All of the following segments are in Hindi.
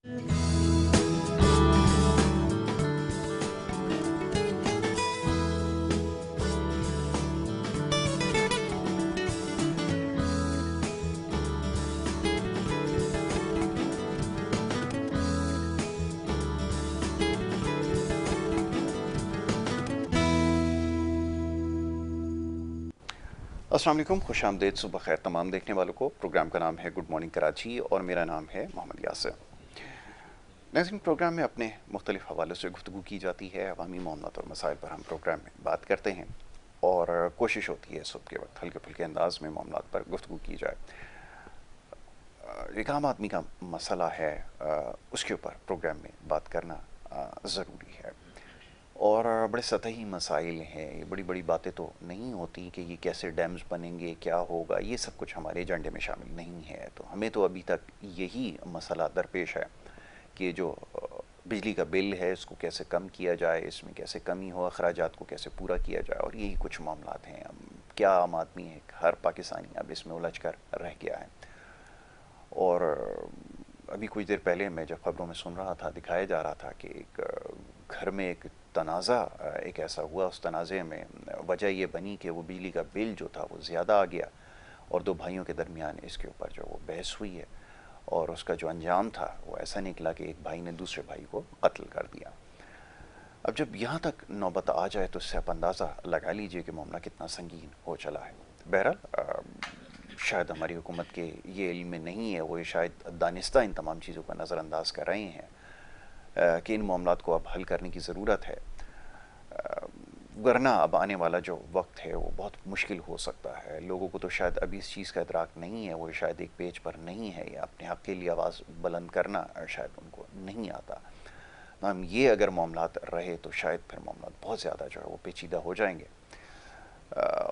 अस्सलाम वालेकुम, खुश आमदेद, सुबह खैर तमाम देखने वालों को। प्रोग्राम का नाम है गुड मॉर्निंग कराची और मेरा नाम है मोहम्मद यासिर। नाज़रीन, प्रोग्राम में अपने मुख्तलिफ हवालों से गुफ्तगू की जाती है। अवामी मामलात और मसाइल पर हम प्रोग्राम में बात करते हैं और कोशिश होती है सुबह के वक्त हल्के फुल्के अंदाज में मामलात पर गुफ्तगू की जाए। एक आम आदमी का मसला है, उसके ऊपर प्रोग्राम में बात करना ज़रूरी है। और बड़े सतही मसाइल हैं, ये बड़ी बड़ी बातें तो नहीं होती कि ये कैसे डैम्स बनेंगे, क्या होगा, ये सब कुछ हमारे एजेंडे में शामिल नहीं है। तो हमें तो अभी तक यही मसला दरपेश है कि जो बिजली का बिल है इसको कैसे कम किया जाए, इसमें कैसे कमी हो, अखराजात को कैसे पूरा किया जाए, और यही कुछ मामलात हैं। क्या आम आदमी है, हर पाकिस्तानी अब इसमें उलझ कर रह गया है। और अभी कुछ देर पहले मैं जब ख़बरों में सुन रहा था, दिखाया जा रहा था कि एक घर में एक तनाज़ा एक ऐसा हुआ, उस तनाज़े में वजह ये बनी कि वो बिजली का बिल जो था वो ज़्यादा आ गया और दो भाइयों के दरमियान इसके ऊपर जो वो बहस हुई है और उसका जो अंजाम था वो ऐसा निकला कि एक भाई ने दूसरे भाई को कत्ल कर दिया। अब जब यहाँ तक नौबत आ जाए तो इससे आप अंदाज़ा लगा लीजिए कि मामला कितना संगीन हो चला है। बहरहाल शायद हमारी हुकूमत के ये इल्म में नहीं है, वो शायद दानिस्ता इन तमाम चीज़ों का नज़रअंदाज कर रहे हैं कि इन मामलात को अब हल करने की ज़रूरत है, वरना अब आने वाला जो वक्त है वो बहुत मुश्किल हो सकता है। लोगों को तो शायद अभी इस चीज़ का इदराक नहीं है, वो शायद एक पेज पर नहीं है, या अपने हक़ के लिए आवाज़ बुलंद करना शायद उनको नहीं आता। हम ये अगर मामलात रहे तो शायद फिर मामलात बहुत ज़्यादा जो है वो पेचीदा हो जाएंगे,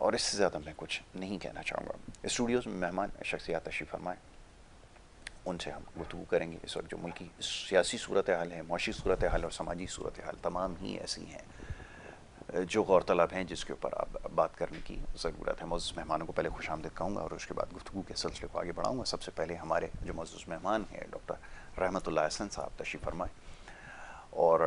और इससे ज़्यादा मैं कुछ नहीं कहना चाहूँगा। स्टूडियोज़ में मेहमान शख्सियत तशरीफ़ फरमाएँ, उनसे हम गुफ्तगू करेंगे। इस वक्त जो मुल्की सियासी सूरत हाल है, मुआशी सूरत हाल और समाजी सूरत हाल तमाम ही ऐसी हैं जो गौरतलब हैं, जिसके ऊपर अब बात करने की ज़रूरत है। मौजूद मेहमानों को पहले खुशामदीद कहूँगा और उसके बाद गुफ्तगू के सिलसिले को आगे बढ़ाऊँगा। सबसे पहले हमारे जो मौजूद मेहमान हैं डॉक्टर रहमतुल्लाह अहसन साहब तशरीफ़ फरमाएँ। और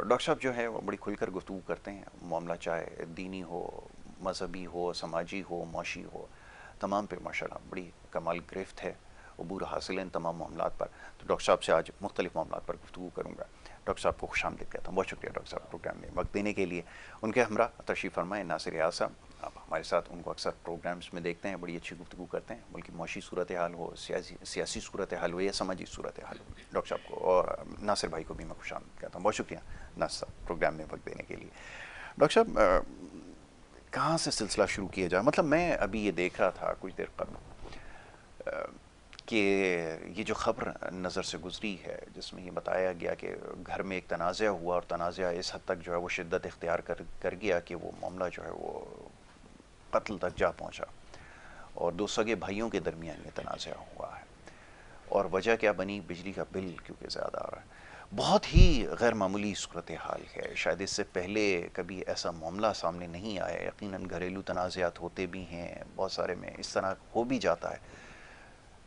डॉक्टर साहब जो है वो बड़ी खुलकर गुफ्तगू करते हैं, मामला चाहे दीनी हो, मजहबी हो, समाजी हो, मुआशी हो, तमाम पे माशाल्लाह बड़ी कमाल गिरफ्त है, अबूर हासिल है इन तमाम मामलात पर। तो डॉक्टर साहब से आज मुख्तलिफ मामलात पर गुफ्तगू करूँगा। डॉक्टर साहब को खुशामदीद कहता हूँ। बहुत शुक्रिया डॉक्टर साहब प्रोग्राम में वक्त देने के लिए। उनके हमरा तशरीफ़ फरमाएँ नासिर रियाज साहब, आप हमारे साथ उनको अक्सर प्रोग्राम्स में देखते हैं, बड़ी अच्छी गुफ्तगू करते हैं, बल्कि मुआशी सूरत हाल हो, सियासी सूरत हाल हो या समाजी सूरत हाल हो। डॉक्टर साहब को और नासिर भाई को भी मैं खुशामदीद कहता हूँ। बहुत शुक्रिया नासिर साहब प्रोग्राम में वक्त देने के लिए। डॉक्टर साहब, कहाँ से सिलसिला शुरू किया जाए? मतलब मैं अभी ये देख रहा था कुछ देर कबल कि ये जो ख़बर नज़र से गुज़री है जिसमें ये बताया गया कि घर में एक तनाज़ा हुआ और तनाज़ा इस हद तक जो है वो शिद्दत इख्तियार कर गया कि वो मामला जो है वो कत्ल तक जा पहुँचा और दो सगे भाइयों के दरमियान ये तनाज़ा हुआ है। और वजह क्या बनी? बिजली का बिल क्योंकि ज़्यादा आ रहा है। बहुत ही गैर मामूली सूरत हाल है, शायद इससे पहले कभी ऐसा मामला सामने नहीं आया। यकीनन घरेलू तनाज़ात होते भी हैं, बहुत सारे में इस तरह हो भी जाता है,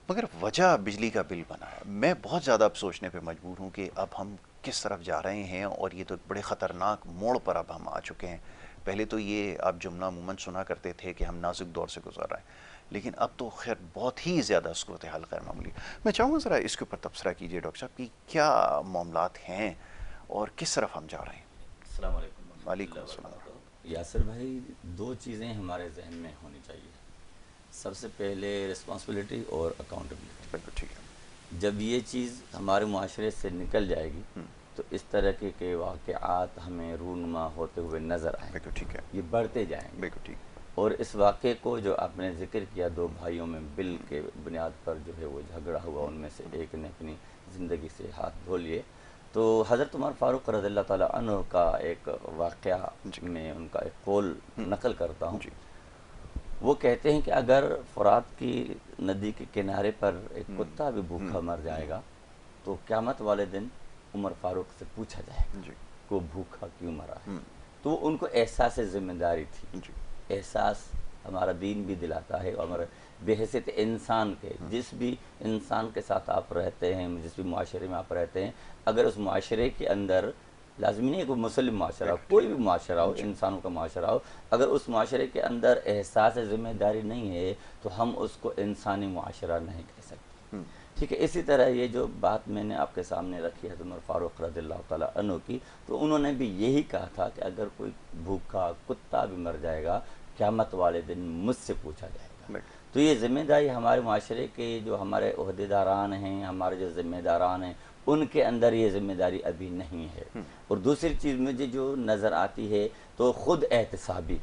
मगर वजह बिजली का बिल बना है। मैं बहुत ज़्यादा अब सोचने पे मजबूर हूँ कि अब हम किस तरफ जा रहे हैं, और ये तो एक बड़े ख़तरनाक मोड़ पर अब हम आ चुके हैं। पहले तो ये आप जुमला अमूमन सुना करते थे कि हम नाजुक दौर से गुजर रहे हैं, लेकिन अब तो खैर बहुत ही ज़्यादा सूरत हाल गैर मामूली। मैं चाहूँगा ज़रा इसके ऊपर तबसरा कीजिए डॉक्टर साहब कि क्या मामलात हैं और किस तरफ हम जा रहे हैं। अस्सलाम वालेकुम वालेकुम वरहमतुल्लाहि अस्सलाम। वबरकातुहू। यासिर भाई, दो चीज़ें हमारे जहन में होनी चाहिए। सबसे पहले रिस्पॉन्सिबिलिटी और अकाउंटेबिलिटी। बिल्कुल ठीक है। जब ये चीज़ हमारे मुआशरे से निकल जाएगी तो इस तरह के वाक़यात हमें रूनुमा होते हुए नज़र बिल्कुल आएंगे, ठीक है। ये बढ़ते जाएंगे। बिल्कुल ठीक। और इस वाक़े को जो आपने ज़िक्र किया, दो भाइयों में बिल के बुनियाद पर जो है वो झगड़ा हुआ, उनमें से एक ने अपनी ज़िंदगी से हाथ धो लिए। तो हज़रत उमर फ़ारूक रज़ियल्लाहु ताला अन्हु का एक वाक़या जी में उनका एक कौल नकल करता हूँ। जी। वो कहते हैं कि अगर फ़ुरात की नदी के किनारे पर एक कुत्ता भी भूखा मर जाएगा तो क़यामत वाले दिन उमर फ़ारूक से पूछा जाएगा जी कि वो भूखा क्यों मरा है। तो उनको एहसास ज़िम्मेदारी थी, जी। एहसास हमारा दीन भी दिलाता है। और बेहैसियत इंसान के, जिस भी इंसान के साथ आप रहते हैं, जिस भी माशरे में आप रहते हैं, अगर उस माशरे के अंदर, लाजमी नहीं है कोई मुस्लिम माशरा हो, कोई भी माशरा हो, इंसानों का माशरा हो, अगर उस माशरे के अंदर एहसास ज़िम्मेदारी नहीं है तो हम उसको इंसानी माशरा नहीं कह सकते। ठीक है, इसी तरह ये जो बात मैंने आपके सामने रखी है उमर फ़ारूक रज़ियल्लाहु ताला अन्हु की, तो उन्होंने भी यही कहा था कि अगर कोई भूखा कुत्ता भी मर जाएगा, क़यामत वाले दिन मुझसे पूछा जाएगा। तो ये ज़िम्मेदारी हमारे माशरे के जो हमारे ओहदेदारान हैं, हमारे जो ज़िम्मेदारान हैं, उनके अंदर ये ज़िम्मेदारी अभी नहीं है। और दूसरी चीज़ मुझे जो नज़र आती है तो ख़ुद एहतसाबी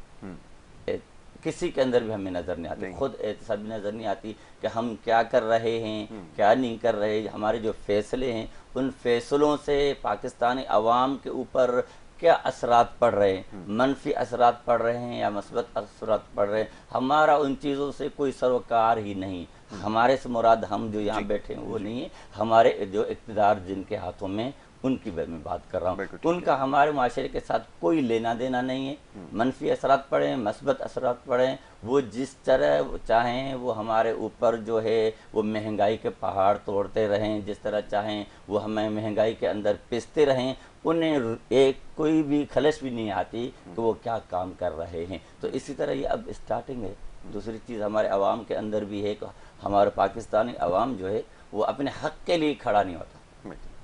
किसी के अंदर भी हमें नज़र नहीं आती, खुद एहतसाबी नज़र नहीं आती कि हम क्या कर रहे हैं, क्या नहीं कर रहे। हमारे जो फ़ैसले हैं, उन फ़ैसलों से पाकिस्तानी अवाम के ऊपर क्या असरात पड़ रहे हैं, मनफी असरात पड़ रहे हैं या मस्बत असरात पड़ रहे हैं, हमारा उन चीज़ों से कोई सरोकार ही नहीं। हमारे से मुराद हम जो यहाँ बैठे हैं वो नहीं है, हमारे जो इक़्तिदार जिनके हाथों में, उनकी मैं बात कर रहा हूँ, उनका हमारे माशरे के साथ कोई लेना देना नहीं है। मनफी असरात पड़े, मस्बत असरात पड़े, वो जिस तरह चाहें वो हमारे ऊपर जो है वो महंगाई के पहाड़ तोड़ते रहें, जिस तरह चाहें वो हमें महंगाई के अंदर पिसते रहें, उन्हें एक कोई भी खलश भी नहीं आती कि वो क्या काम कर रहे हैं। तो इसी तरह ये अब स्टार्टिंग है। दूसरी चीज़ हमारे अवाम के अंदर भी है कि हमारे पाकिस्तानी अवाम जो है वो अपने हक़ के लिए खड़ा नहीं होता।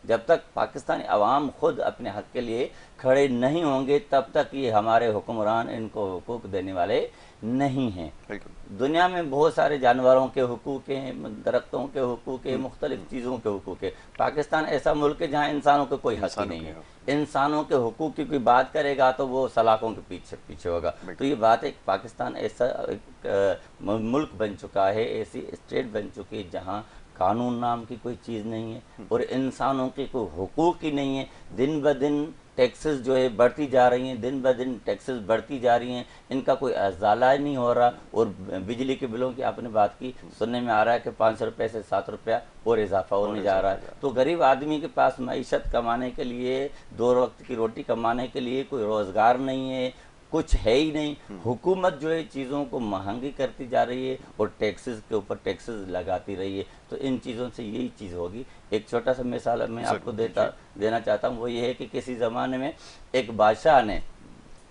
जब तक पाकिस्तानी अवाम खुद अपने हक़ के लिए खड़े नहीं होंगे, तब तक ये हमारे हुक्मरान इनको हुकूक देने वाले नहीं हैं। दुनिया में बहुत सारे जानवरों के हुकूक हैं, दरख्तों के हुकूक हैं, मुख्तलिफ चीज़ों के हुकूक हैं। पाकिस्तान ऐसा मुल्क है जहाँ इंसानों के कोई हक़ ही नहीं है। इंसानों के हुकूक की कोई बात करेगा तो वो सलाखों के पीछे पीछे होगा। तो ये बात है, पाकिस्तान ऐसा एक मुल्क बन चुका है, ऐसी स्टेट बन चुकी है जहाँ कानून नाम की कोई चीज़ नहीं है और इंसानों के कोई हुकूक ही नहीं है। दिन ब दिन टैक्सेस जो है बढ़ती जा रही हैं, दिन ब दिन टैक्सेस बढ़ती जा रही हैं, इनका कोई अज़ाला नहीं हो रहा। और बिजली के बिलों की आपने बात की, सुनने में आ रहा है कि 500 रुपये से 7 रुपया और इजाफा होने जा रहा है। तो गरीब आदमी के पास मईशत कमाने के लिए, 2 वक्त की रोटी कमाने के लिए कोई रोज़गार नहीं है, कुछ है ही नहीं। हुकूमत जो है चीज़ों को महंगी करती जा रही है और टैक्सेस के ऊपर टैक्सेस लगाती रही है। तो इन चीज़ों से यही चीज़ होगी। एक छोटा सा मिसाल मैं आपको देना चाहता हूँ, वो ये है कि किसी ज़माने में एक बादशाह ने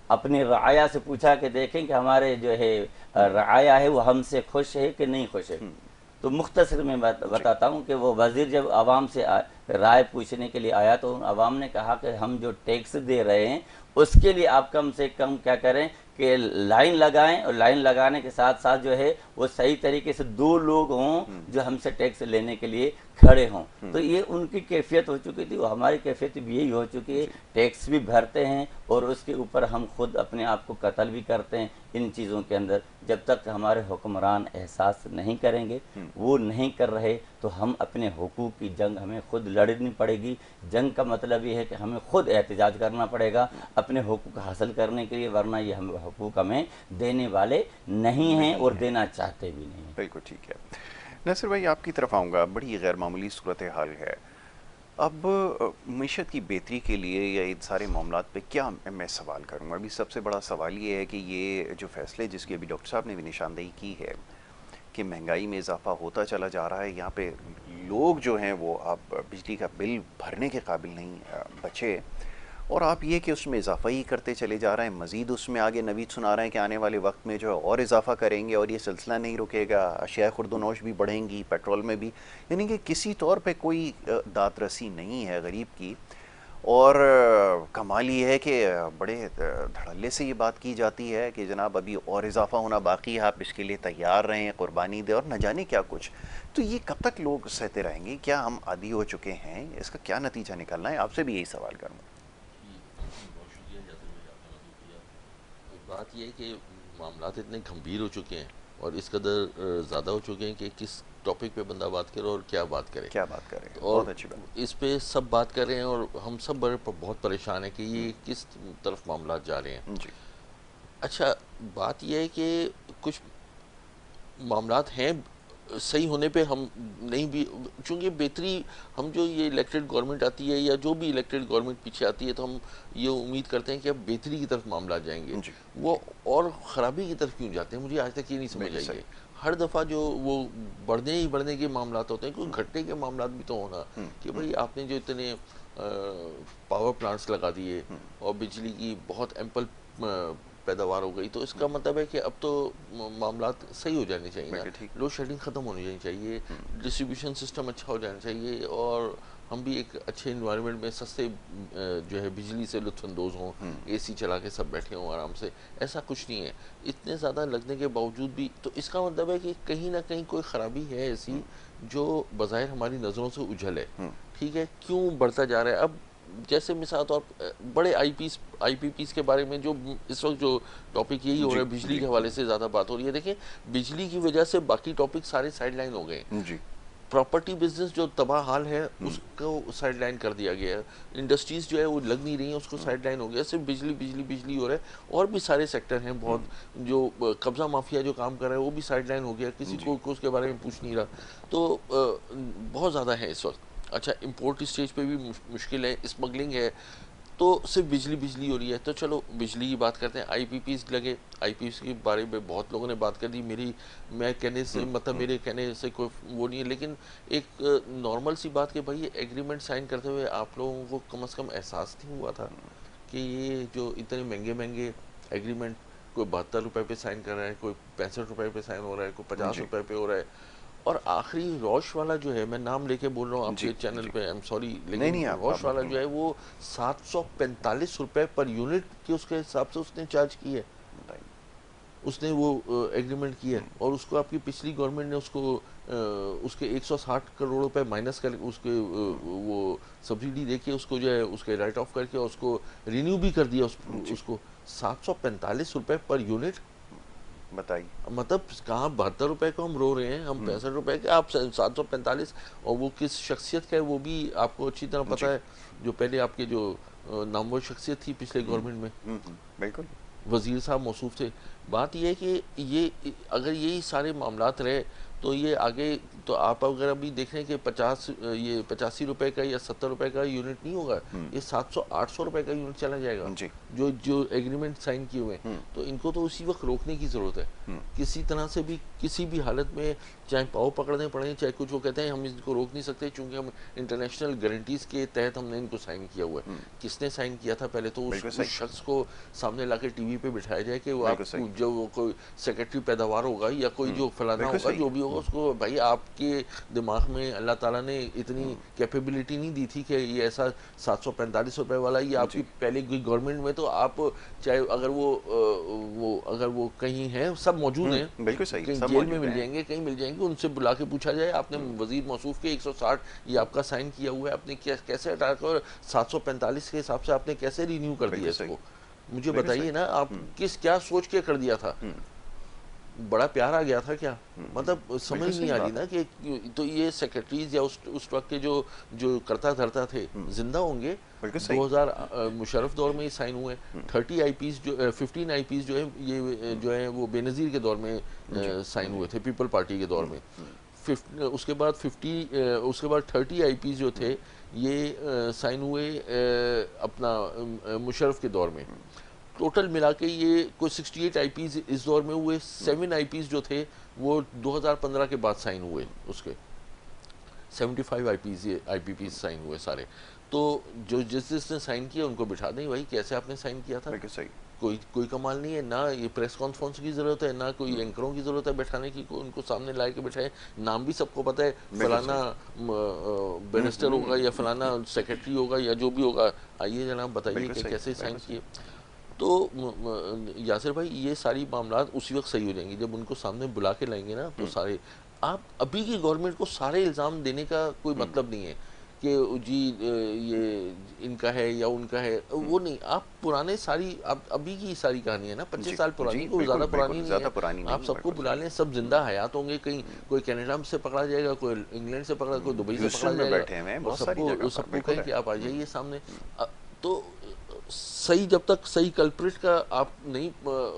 अपनी रआया से पूछा कि देखें कि हमारे जो है रआया है वो हमसे खुश है कि नहीं खुश है। तो मुख्तसर में बताता हूँ कि वो वज़ीर जब आवाम से राय पूछने के लिए आया तो आवाम ने कहा कि हम जो टैक्स दे रहे हैं उसके लिए आप कम से कम क्या करें कि लाइन लगाएं, और लाइन लगाने के साथ साथ जो है वो सही तरीके से 2 लोग हों जो हमसे टैक्स लेने के लिए खड़े हों। तो ये उनकी कैफियत हो चुकी थी, वो हमारी कैफियत भी यही हो चुकी है। टैक्स भी भरते हैं और उसके ऊपर हम खुद अपने आप को कत्ल भी करते हैं इन चीज़ों के अंदर। जब तक हमारे हुक्मरान एहसास नहीं करेंगे, वो नहीं कर रहे, तो हम अपने हुकूक की जंग हमें खुद लड़नी पड़ेगी। जंग का मतलब ये है कि हमें खुद एहतजाज करना पड़ेगा अपने हुकूक हासिल करने के लिए, वरना ये हम हुकूक हमें देने वाले नहीं हैं और देना चाहते भी नहीं। बिल्कुल ठीक है। नासिर भाई, आपकी तरफ आऊँगा। बड़ी गैर मामूली सूरत हाल है। अब मीशत की बेहतरी के लिए या इन सारे मामलात पे क्या मैं सवाल करूँगा। अभी सबसे बड़ा सवाल ये है कि ये जो फ़ैसले जिसकी अभी डॉक्टर साहब ने भी निशानदेही की है कि महंगाई में इजाफा होता चला जा रहा है, यहाँ पे लोग जो हैं वो अब बिजली का बिल भरने के काबिल नहीं बचे, और आप ये कि उसमें इजाफा ही करते चले जा रहे हैं। मज़ीद उसमें आगे नवीद सुना रहे हैं कि आने वाले वक्त में जो है और इजाफा करेंगे और ये सिलसिला नहीं रुकेगा, अशिया खुर्दनोश भी बढ़ेंगी, पेट्रोल में भी। यानी कि किसी तौर पे कोई दादरसी नहीं है गरीब की। और कमाल ये है कि बड़े धड़ल्ले से ये बात की जाती है कि जनाब अभी और इजाफा होना बाकी है, आप इसके लिए तैयार रहें, कुर्बानी दें और न जाने क्या कुछ। तो ये कब तक लोग सहते रहेंगे? क्या हम आदी हो चुके हैं? इसका क्या नतीजा निकलना है? आपसे भी यही सवाल करूँगा। बात यह है कि मामलात इतने गंभीर हो चुके हैं और इस कदर ज़्यादा हो चुके हैं कि किस टॉपिक पे बंदा बात करे और क्या बात करे। और बहुत अच्छी बात। इस पे सब बात कर रहे हैं और हम सब बहुत परेशान हैं कि ये किस तरफ मामलात जा रहे हैं जी। अच्छा, बात यह है कि कुछ मामलात हैं सही होने पे हम नहीं भी, चूँकि बेहतरी हम जो ये इलेक्टेड गवर्नमेंट आती है या जो भी इलेक्टेड गवर्नमेंट पीछे आती है तो हम ये उम्मीद करते हैं कि अब बेहतरी की तरफ मामला जाएंगे, जी वो और ख़राबी की तरफ क्यों जाते हैं, मुझे आज तक ये नहीं समझ बिल्कुल आई सही। है। हर दफ़ा जो वो बढ़ने के मामलात होते हैं, कोई घटने के मामलात भी तो होना कि भाई आपने जो इतने पावर प्लांट्स लगा दिए और बिजली की बहुत एम्पल पैदावार हो गई, तो इसका मतलब है कि अब तो मामलात सही हो जाने चाहिए ना, बिल्कुल ठीक। लोड शेडिंग ख़त्म होनी जानी चाहिए, डिस्ट्रीब्यूशन सिस्टम अच्छा हो जाना चाहिए और हम भी एक अच्छे इन्वायरमेंट में सस्ते जो है बिजली से लुत्फ़अंदोज़ हों, एसी चला के सब बैठे हों आराम से। ऐसा कुछ नहीं है, इतने ज़्यादा लगने के बावजूद भी, तो इसका मतलब है कि कहीं ना कहीं कोई ख़राबी है ऐसी जो बज़ाहिर हमारी नज़रों से उजल है। ठीक है, क्यों बढ़ता जा रहा है? अब जैसे मिसाल तौर बड़े आईपीपीस के बारे में जो इस वक्त जो टॉपिक यही हो जी रहा है, बिजली जी के हवाले से ज़्यादा बात हो रही है। देखिए, बिजली की वजह से बाकी टॉपिक सारे साइड लाइन हो गए। जी प्रॉपर्टी बिजनेस जो तबाह हाल है उसको साइड लाइन कर दिया गया है, इंडस्ट्रीज़ जो है वो लग नहीं रही हैं, उसको साइड लाइन हो गया, सिर्फ बिजली बिजली बिजली हो रहा है। और भी सारे सेक्टर हैं बहुत, जो कब्ज़ा माफिया जो काम कर रहा है वो भी साइड लाइन हो गया, किसी को उसके बारे में पूछ नहीं रहा। तो बहुत ज़्यादा है इस वक्त। अच्छा, इंपोर्ट स्टेज पे भी मुश्किल है, स्मगलिंग है, तो सिर्फ बिजली बिजली हो रही है। तो चलो बिजली की बात करते हैं। आईपीपीस लगे, आईपीपीस के बारे में बहुत लोगों ने बात कर दी, मैं कहने से मतलब मेरे कहने से कोई वो नहीं है, लेकिन एक नॉर्मल सी बात कि भाई ये एग्रीमेंट साइन करते हुए आप लोगों को कम से कम एहसास नहीं हुआ था कि ये जो इतने महंगे महंगे एग्रीमेंट, कोई 72 रुपये पे साइन कर रहा है, कोई 65 रुपये पे साइन हो रहा है, कोई 50 रुपये पे हो रहा है, और आखिरी रौश वाला जो है, मैं नाम लेके बोल रहा हूँ जी आपके चैनल जी पे, आई एम सॉरी, नहीं लेकिन नहीं रौश आप वाला जो है वो 745 रुपये पर यूनिट के उसके हिसाब से उसने चार्ज की है, बताइए। उसने वो एग्रीमेंट किया है। और उसको आपकी पिछली गवर्नमेंट ने उसको उसके 160 करोड़ रुपए माइनस कर उसके वो सब्सिडी देके उसको जो है उसके राइट ऑफ करके उसको रिन्यू भी कर दिया जी उसको 745 रुपये पर यूनिट। बताइए। मतलब कहाँ 72 रुपये को हम रो रहे हैं, हम 65 रुपये के, आप 745। और वो किस शख्सियत का है वो भी आपको अच्छी तरह जी पता है, जो पहले आपके जो नामवर शख्सियत थी पिछले गवर्नमेंट में, बिल्कुल। वज़ीर साहब मौसूफ थे। बात यह है कि ये अगर यही सारे मामलात रहे तो ये आगे, तो आप अगर अभी देख रहे हैं कि 85 रुपये का या 70 रुपये का यूनिट नहीं होगा, ये 700-800 रुपये का यूनिट चला जाएगा, जी जो जो एग्रीमेंट साइन किए हुए हैं। तो इनको तो उसी वक्त रोकने की ज़रूरत है, किसी तरह से भी, किसी भी हालत में, चाहे पाँव पकड़ने पड़े, चाहे कुछ। वो कहते हैं हम इनको रोक नहीं सकते क्योंकि हम इंटरनेशनल गारंटीज़ के तहत हमने इनको साइन किया हुआ है। किसने साइन किया था पहले तो उस शख्स को सामने ला के टीवी पे बिठाया जाए कि वो आप जो कोई सेक्रेटरी पैदावार होगा या कोई जो फलाना होगा, जो भी होगा, उसको भाई आपके दिमाग में अल्लाह ताला ने इतनी कैपेबिलिटी नहीं दी थी कि ये ऐसा 745 रुपये वाला, ये आपकी पहले गवर्नमेंट में तो आप चाहे अगर वो कहीं हैं, सब मौजूद हैं, बिल्कुल सही, कहीं सब जेल में मौजूद मिल हैं। जाएंगे, कहीं मिल जाएंगे, उनसे बुला के पूछा जाए आपने वजीर मौसूफ के 160 ये आपका साइन किया हुआ है, आपने कैसे हटा कर 745 के हिसाब से आपने कैसे रिन्यू कर दिया इसको? मुझे बताइए ना, आप क्या सोच के कर दिया था? बड़ा प्यार आ गया था क्या? मतलब समझ नहीं आ रही ना कि तो ये सेक्रेटरीज या उस वक्त के जो करता धरता थे जिंदा होंगे? 2000 मुशर्रफ दौर में ही साइन हुए। 30 आईपीस जो 15 आईपीस जो है ये जो है वो बेनज़ीर के दौर में साइन हुए थे, पीपल पार्टी के दौर में। उसके बाद 30 आईपीस जो थे ये साइन हुए अपना मुशर्रफ के दौर में। टोटल मिला के ये कोई 68 आईपीस इस दौर में हुए। 7 आईपीस जो थे वो 2015 के बाद साइन हुए, उसके 75 आईपीपीस साइन हुए सारे। तो जो जिसने साइन किया उनको बिठा दें, भाई कैसे आपने साइन किया था? सही। कोई कमाल नहीं है ना, ये प्रेस कॉन्फ्रेंस की ज़रूरत है ना कोई एंकरों की ज़रूरत है बैठाने की, उनको सामने ला के बैठाए। नाम भी सबको पता है, फलाना बैरिस्टर होगा या फलाना सेक्रेटरी होगा या जो भी होगा, आइए जनाब बताइए कि कैसे साइन किए। तो यासिर भाई ये सारी मामलात उसी वक्त सही हो जाएंगी जब उनको सामने बुला के लाएंगे ना, तो सारे। आप अभी की गवर्नमेंट को सारे इल्ज़ाम देने का कोई मतलब नहीं है कि जी ये इनका है या उनका है, वो नहीं। आप पुराने सारी आप अभी की सारी कहानी है ना, 25 साल पुरानी, कोई ज़्यादा पुरानी नहीं है। आप सबको बुला लें, सब जिंदा हयात होंगे, कहीं कोई कनाडा से पकड़ा जाएगा, कोई इंग्लैंड से पकड़ा, कोई दुबई से पकड़ा जाएगा, और सबको कहें कि आप आ जाइए सामने। तो सही, जब तक सही कल्प्रिट का आप नहीं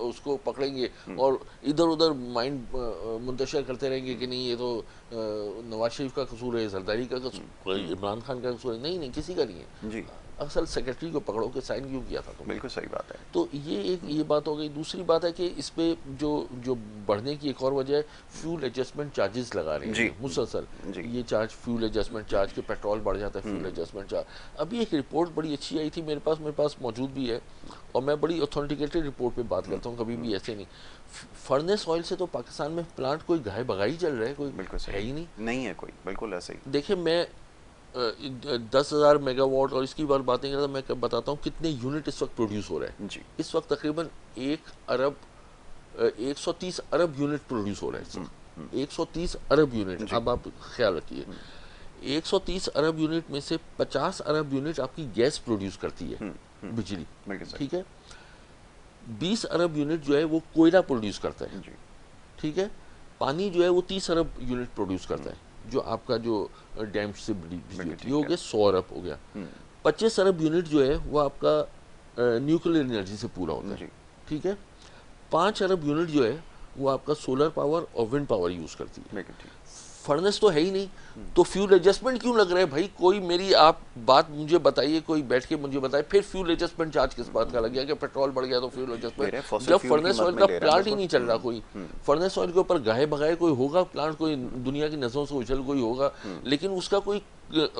उसको पकड़ेंगे और इधर उधर माइंड मुंतशिर करते रहेंगे कि नहीं ये तो नवाज शरीफ का कसूर है, जरदारी का कसूर, इमरान खान का कसूर है, नहीं नहीं, किसी का नहीं है। जी असल सेक्रेटरी को पकड़ो कि साइन क्यों किया था तुमने। बिल्कुल सही बात है। तो ये बात हो गई। दूसरी बात है कि इस पे जो जो बढ़ने की एक और वजह है, फ्यूल एडजस्टमेंट चार्जेस लगा रहे जी हैं मुसलसल। जी ये चार्ज, फ्यूल एडजस्टमेंट चार्ज, के पेट्रोल बढ़ जाता है, फ्यूल एडजस्टमेंट चार्ज। अभी एक रिपोर्ट बड़ी अच्छी आई थी मेरे पास मौजूद भी है, और मैं बड़ी ऑथेंटिकेटेड रिपोर्ट पे बात करता हूँ, कभी भी ऐसे नहीं। फर्नेस ऑयल से तो पाकिस्तान में प्लांट कोई गाय बगाई चल रहा है, कोई बिल्कुल है सही ही नहीं। नहीं है कोई, बिल्कुल ऐसे ही। देखिए मैं 10,000 मेगावाट और इसकी बार बातें करता, मैं बताता हूँ कितने यूनिट इस वक्त प्रोड्यूस हो रहे हैं। जी इस वक्त तकरीबन 130 अरब यूनिट प्रोड्यूस हो रहे हैं इस वक्त। 130 अरब यूनिट। अब आप ख्याल रखिए, 130 अरब यूनिट में से 50 अरब यूनिट आपकी गैस प्रोड्यूस करती है, बिजली, बिल्कुल सही। ठीक है। 20 अरब यूनिट जो है वो कोयला प्रोड्यूस करता है, जी ठीक है। पानी जो है वो 30 अरब यूनिट प्रोड्यूस करता है, जो आपका जो डैम से बिजली होती है, हो गया 100 अरब हो गया। 25 अरब यूनिट जो है वो आपका न्यूक्लियर एनर्जी से पूरा होता जी है, ठीक है। 5 अरब यूनिट जो है वो आपका सोलर पावर और विंड पावर यूज़ करती है। बिल्कुल ठीक। फर्नेस तो है ही नहीं, तो फ्यूल एडजस्टमेंट क्यों लग रहा है भाई? कोई मेरी आप बात मुझे बताइए, कोई बैठ के मुझे बताए फिर फ्यूल एडजस्टमेंट चार्ज किस बात का लग गया कि पेट्रोल बढ़ गया तो फ्यूल एडजस्टमेंट, fossil जब fuel की फर्नेस मद ऑयल में का ले रहे हैं प्लांट ही बिल्कुल। नहीं चल रहा कोई। फर्नेस ऑयल के ऊपर गाहे भगाए कोई होगा प्लांट, कोई दुनिया की नजरों से उछल कोई होगा, लेकिन उसका कोई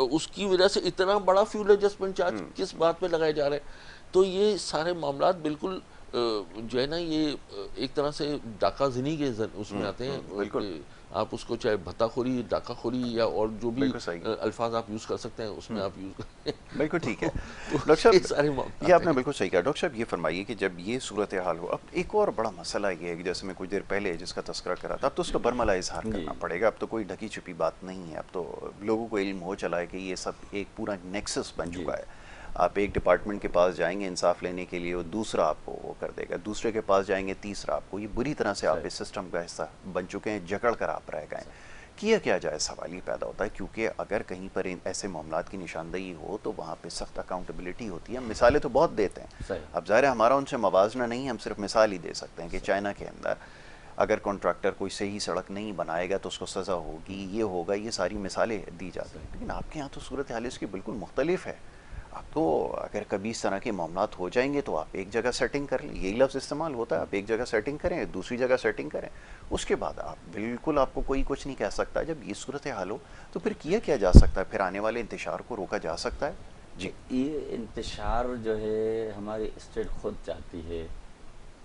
उसकी वजह से इतना बड़ा फ्यूल एडजस्टमेंट चार्ज किस बात पे लगाए जा रहे हैं? तो ये सारे मामला बिल्कुल जो है ना, ये एक तरह से डाकाजनी के उसमें आते हैं। बिल्कुल। आप उसको चाहे भत्ताखोरी, डाकाखोरी या और जो भी बिल्कुल सही। अल्फाज आप यूज़ कर सकते हैं उसमें आप यूज़ करें। बिल्कुल ठीक है। तो डॉक्टर साहब ये सारे मामले ये आपने बिल्कुल सही कहा। डॉक्टर साहब ये फरमाइए कि जब ये सूरत हाल हो, अब एक और बड़ा मसला ये है कि जैसे मैं कुछ देर पहले जिसका तस्करा करा था, अब तो उसका बरमला इजहार करना पड़ेगा। अब तो कोई ढकी छुपी बात नहीं है, अब तो लोगों को इल्म हो चला है कि ये सब एक पूरा नेक्सस बन चुका है। आप एक डिपार्टमेंट के पास जाएंगे इंसाफ लेने के लिए, वो दूसरा आपको वो कर देगा, दूसरे के पास जाएंगे तीसरा आपको। ये बुरी तरह से आप इस सिस्टम का हिस्सा बन चुके हैं, जकड़ कर आप रह गए। किया क्या जाए, सवाल ये पैदा होता है, क्योंकि अगर कहीं पर ऐसे मामलात की निशानदेही हो तो वहाँ पे सख्त अकाउंटेबिलिटी होती है। मिसालें तो बहुत देते हैं, अब ज़ाहिर है हमारा उनसे मवाजना नहीं है, हम सिर्फ मिसाल ही दे सकते हैं कि चाइना के अंदर अगर कॉन्ट्रैक्टर कोई सही सड़क नहीं बनाएगा तो उसको सज़ा होगी, ये होगा, ये सारी मिसालें दी जाती हैं। लेकिन आपके यहाँ तो सूरत हाल इसकी बिल्कुल मुख्तलिफ है। आपको अगर कभी इस तरह के मामलात हो जाएंगे तो आप एक जगह सेटिंग कर लें, यही लफ्ज़ इस्तेमाल होता है, आप एक जगह सेटिंग करें, दूसरी जगह सेटिंग करें, उसके बाद आप बिल्कुल, आपको कोई कुछ नहीं कह सकता। जब ये सूरत हाल हो तो फिर किया जा सकता है, फिर आने वाले इंतशार को रोका जा सकता है। जी ये इंतशार जो है हमारी स्टेट खुद चाहती है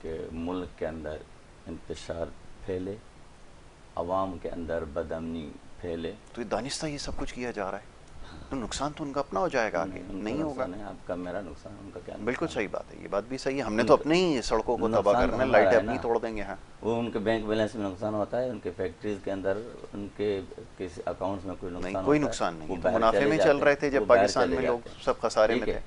कि मुल्क के अंदर इंतशार फैले, अवाम के अंदर बदअमनी फैले। तो ये दानिस्ता ये सब कुछ किया जा रहा है तो नुकसान तो उनका अपना हो जाएगा, आगे नहीं होगा। आपका मेरा नुकसान, उनका क्या? बिल्कुल सही बात है, ये बात भी सही है। हमने तो अपने ही सड़कों को तबाह करना है, लाइटें अपनी तोड़ देंगे। हाँ, वो उनके बैंक बैलेंस में नुकसान होता है, उनके फैक्ट्रीज के अंदर उनके किसी अकाउंट्स में कोई नुकसान नहीं, कोई नुकसान नहीं। तो मुनाफे में चल रहे थे जब पाकिस्तान में लोग सब खसारे में थे।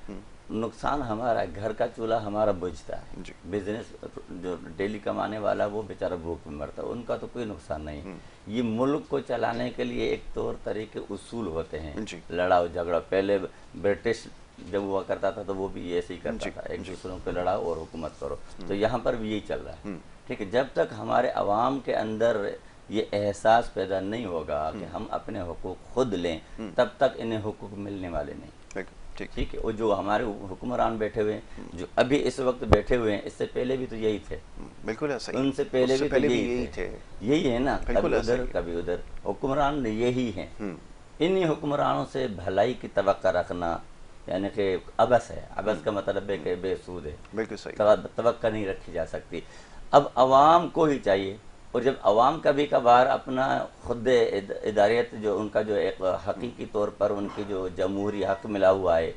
नुकसान हमारा, घर का चूल्हा हमारा बुझता है, बिजनेस जो डेली कमाने वाला वो बेचारा भूख में मरता है, उनका तो कोई नुकसान नहीं। ये मुल्क को चलाने के लिए एक तौर तरीके उसूल होते हैं, लड़ाओ झगड़ा। पहले ब्रिटिश जब हुआ करता था तो वो भी ऐसे ही करता था, एक दूसरों को लड़ाओ और हुकूमत करो। तो यहाँ पर भी यही चल रहा है, ठीक है। जब तक हमारे अवाम के अंदर ये एहसास पैदा नहीं होगा कि हम अपने हुकूक खुद लें, तब तक इन्हें हुकूक मिलने वाले नहीं। ठीक है। और जो हमारे हुक्मरान बैठे हुए हैं, जो अभी इस वक्त बैठे हुए हैं, इससे पहले भी तो यही थे। बिल्कुल ऐसा ही, उनसे पहले भी तो यही थे। यही है ना, कभी उधर कभी उधर हुक्मरान यही हैं। इन्हीं हुक्मरानों से भलाई की तवक्का रखना यानी कि अबस है। अबस का मतलब है कि बेसूद है, बिल्कुल सही, तवक्का नहीं रखी जा सकती। अब अवाम को ही चाहिए, और जब अवाम कभी कभार अपना खुद इदारियत जो उनका जो एक हकीकी तौर पर उनकी जो जमहूरी हक मिला हुआ है,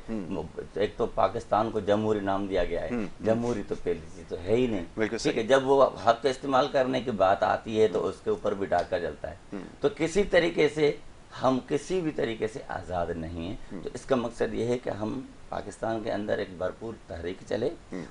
एक तो पाकिस्तान को जमहूरी नाम दिया गया है, जमहूरी तो पहली चीज तो है ही नहीं, ठीक है। जब वो हक इस्तेमाल करने की बात आती है तो उसके ऊपर भी डाका जलता है। तो किसी तरीके से हम किसी भी तरीके से आज़ाद नहीं हैं। तो इसका मकसद ये है कि हम पाकिस्तान के अंदर एक भरपूर तहरीक चले,